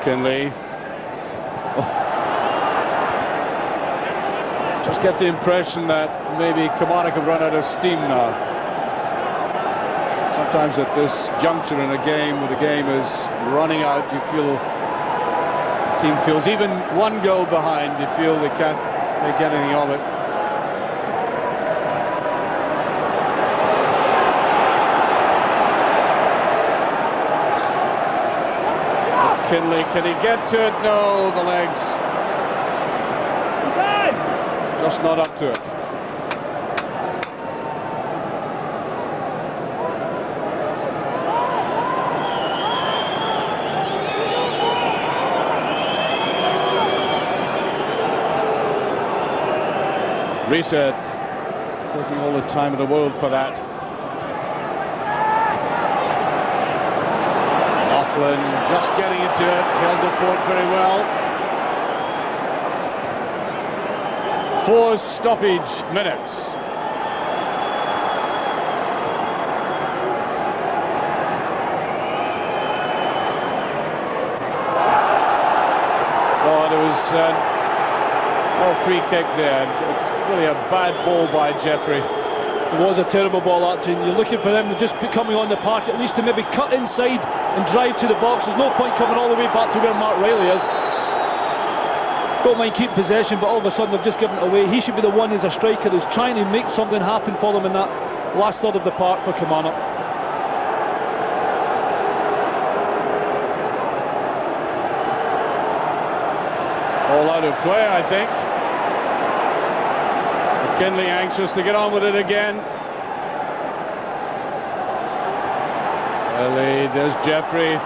McKinlay. Just get the impression that maybe Kilmarnock have run out of steam now. Sometimes at this juncture in a game, where the game is running out, you feel the team feels even one goal behind, you feel they can't make anything of it. McKinlay, can he get to it? No, the legs. Just not up to it. Reset. Taking all the time in the world for that. Lauchlan just getting into it, held the fort very well. 4 stoppage minutes. Oh, there was no free kick there. It's really a bad ball by Jeffrey. It was a terrible ball, actually. You're looking for him to just be coming on the park, at least to maybe cut inside and drive to the box. There's no point coming all the way back to where Mark Reilly is. Don't mind keeping possession, but all of a sudden they've just given it away. He should be the one as a striker who's trying to make something happen for them in that last third of the park for Kilmarnock. All out of play, I think. McKinlay anxious to get on with it again. Reilly, there's Jeffrey.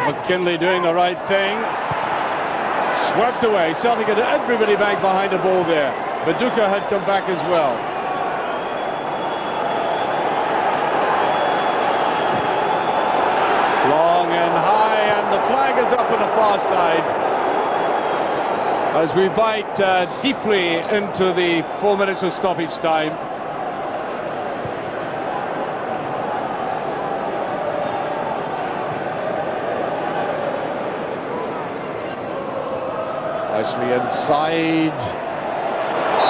McKinlay doing the right thing. Swept away. Celtic had everybody back behind the ball there. Viduka had come back as well. Long and high, and the flag is up on the far side as we bite deeply into the 4 minutes of stoppage time. Actually inside.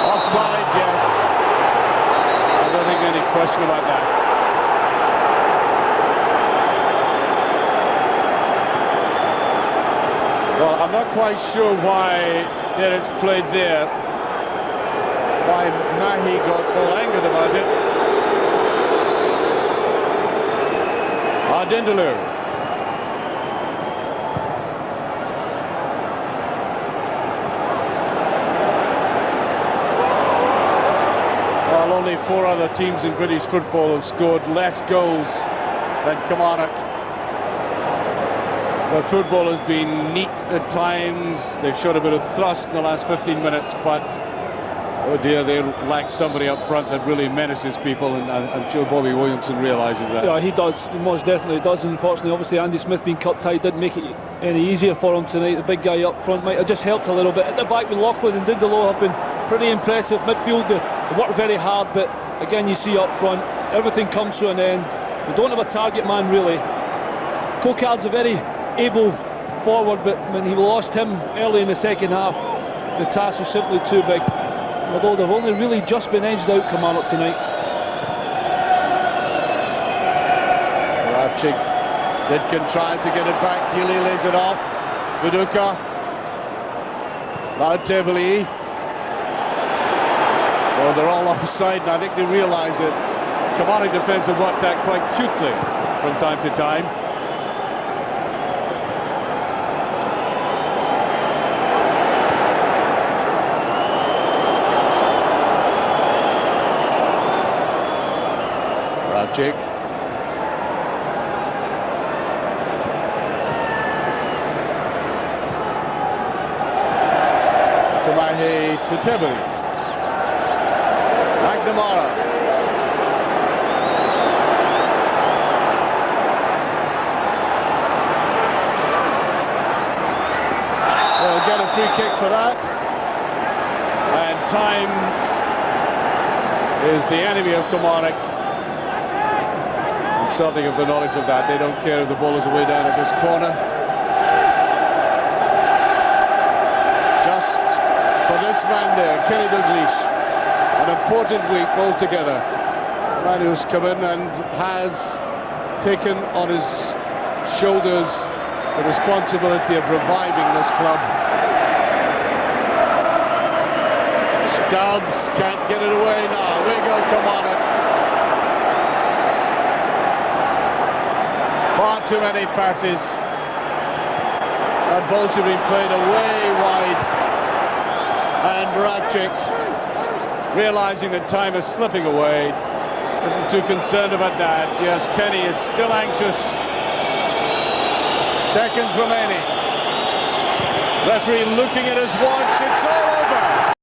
Offside, yes. I don't think any question about that. Well, I'm not quite sure why it's played there. Why Mahi got all angered about it. Dindeleux. Well, only 4 other teams in British football have scored less goals than Kilmarnock. The football has been neat at times. They've showed a bit of thrust in the last 15 minutes, but oh dear, they lack somebody up front that really menaces people, and I'm sure Bobby Williamson realises that. Yeah, he does. He most definitely does. Unfortunately, obviously, Andy Smith being cut tight didn't make it any easier for him tonight. The big guy up front might have just helped a little bit. At the back with Lauchlan and Dindeleux have been pretty impressive. Midfield, they work very hard, but again, you see up front, everything comes to an end. We don't have a target man, really. Cocard's a very able forward, but when he lost him early in the second half, the task was simply too big. Although they've only really just been edged out, Kilmarnock, tonight. Rapchik did contrive to get it back. Killie lays it off. Viduka. Now Tebeli. Oh, they're all offside, and I think they realise that Kilmarnock defence have worked that quite cutely from time to time. Rapchik. Mahi to Tebeli. McNamara. They'll get a free kick for that. And time is the enemy of Kilmarnock. And Celtic have the knowledge of that. They don't care if the ball is away down at this corner. Just for this man there, Kenny Dalglish. An important week altogether. A man who's come in and has taken on his shoulders the responsibility of reviving this club. Stubbs can't get it away now. We go, Kilmarnock. Far too many passes. That ball should be played away wide. And Rapchik, realising that time is slipping away, isn't too concerned about that. Yes, Kenny is still anxious. Seconds remaining. Referee looking at his watch. It's all over.